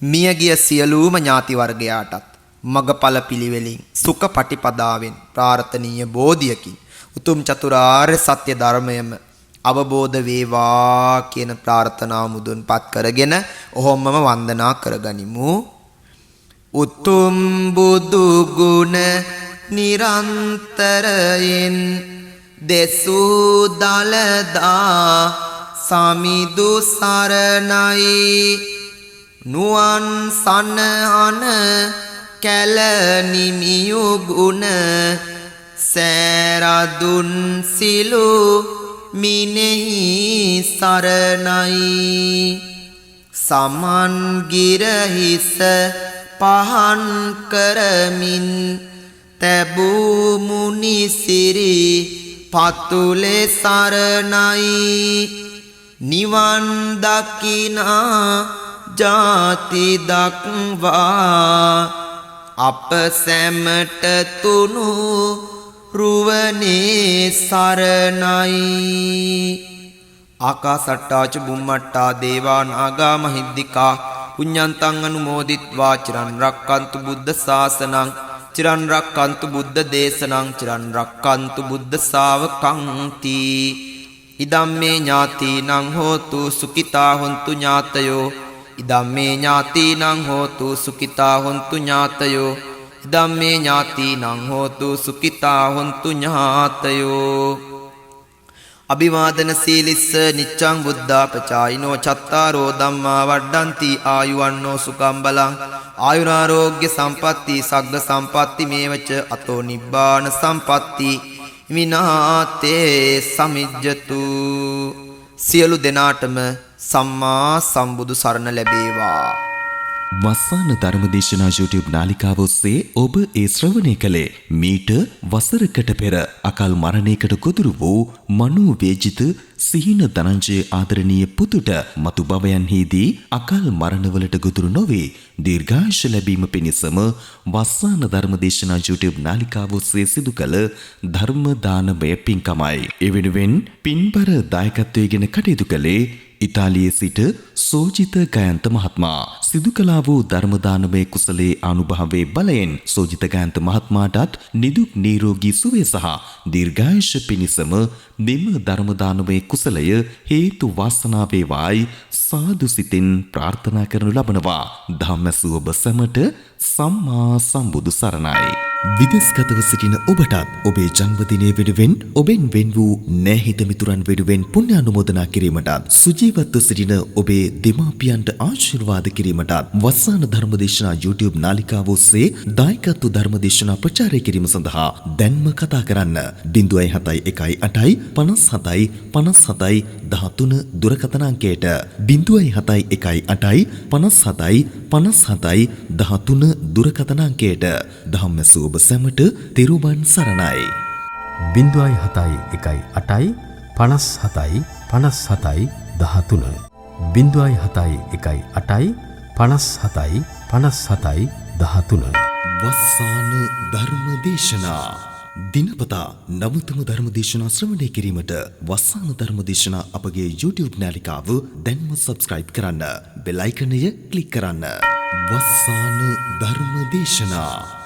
මියගිය සියලුම ඥාති වර්ගයාටත් මගඵල පිළිවෙලින් සුඛ පටිපදාවෙන් ප්‍රාර්ථනීය බෝධියකින් උතුම් චතුරාර්ය සත්‍ය ධර්මයම අවබෝධ වේවා කියන ප්‍රාර්ථනාව මුදුන්පත් කරගෙන ඔහොමම වන්දනා කරගනිමු. උතුම් බුදු ගුණ නිරන්තරයෙන් දෙසූ දලදා සමිදු සරණයි නුවන් සනහන කැලනිමියු ගුණ සෑරදුන් සිලු මිනෙහි සරණයි සමන් ගිරහිස පහන් කරමින් තැබූ මුනිසිරි පතුලේ සරණයි නිවන් දකිනා ජාති දක්වා අප සැමට තුනු රුවනේ සරණයි. ආකාසට්ටාච බුම්මට්ටා දේවා නාග මහිද්దికා පුඤ්ඤන්තං අනුමෝදිත්වා චිරන් රක්칸තු බුද්ධ ශාසනං චිරන් රක්칸තු බුද්ධ දේශනං චිරන් රක්칸තු බුද්ධ ශාවකං තී ඉදම්මේ ඥාතිනං හෝතු සුඛිතා හොන්තු ඥාතයෝ ඉදම්මේ ඥාතිනං හෝතු සුඛිතා හොන්තු ඥාතයෝ ධම්මේ ඥාතිනං හෝතු සුඛිතා හොන්තු ඥාතයෝ අභිවාදන සීලිස්ස නිච්ඡං බුද්ධාපචායිනෝ චත්තාරෝ ධම්මා වඩ්ඩಂತಿ ආයුවන්නෝ සුඛං බලං ආයුරාෝග්‍ය සම්පatti සග්ග සම්පatti මේවච අතෝ නිබ්බාන සම්පatti විනාතේ සමිජ්ජතු සියලු දෙනාටම සම්මා සම්බුදු සරණ ලැබේවා. වස්සාන ධර්මදේශනා YouTube නාලිකාව ඔස්සේ ඔබ ඒ ශ්‍රවණය කළේ මීට වසරකට පෙර අකල් මරණයකට ගොදුරු වූ මනෝවේජිත සිහින ධනංජය ආදරණීය පුතුට මතු භවයන්හිදී අකල් මරණවලට ගොදුරු නොවේ දීර්ඝායුෂ ලැබීම පිණිසම වස්සාන ධර්මදේශනා YouTube නාලිකාව ඔස්සේ සිදු කළ ධර්ම දානමය පින්කමයි. ඒ වෙනුවෙන් පින්බර දායකත්වයෙන් කටයුතු කළේ ඉතාලියේ සිට සෝජිත ගයන්ත මහත්මයා. සිදු කළා වූ ධර්ම දානමය කුසලයේ අනුභවයේ බලයෙන් සෝජිත ගයන්ත මහත්මයාටත් නිදුක් නිරෝගී සුවය සහ දීර්ඝායුෂ පිණිසම මෙම ධර්ම දානමය කුසලය හේතු වාසනා වේවායි සාදු සිතින් ප්‍රාර්ථනා කරනු ලබනවා. ධම්මසුව ඔබ සැමට සම්මා සම්බුදු සරණයි. විදේශගතව සිටින ඔබටත් ඔබේ ජන්මදිනය වෙනුවෙන් ඔබෙන් වෙන් වූ නැහිත මිතුරන් වෙනුවෙන් පුණ්‍ය අනුමෝදනා කිරීමටත් සුජීවත්ව සිටින ඔබේ දෙමාපියන්ට ආශිර්වාද කිරීමටත් වස්සාන ධර්මදේශනා YouTube නාලිකාව ඔස්සේ දායකත්ව ධර්මදේශනා ප්‍රචාරය කිරීම සඳහා දැන්ම කතා කරන්න 071 57 57 13 දුරකථන අංකයට 071 57 57 13 දුරකථන අංකයට ධම්මසුව ඔබ සැමට තෙරුවන් සරණයි. 071 8 57 57 13 071 8 57 57 13 වස්සාන ධර්මදේශනා දිනපතා නවතම ධර්මදේශනා ශ්‍රවණය කිරීමට වස්සාන ධර්මදේශනා අපගේ YouTube නාලිකාව දැන්ම subscribe කරන්න. බෙල් අයිකනය ක්ලික් කරන්න. වස්සාන ධර්මදේශනා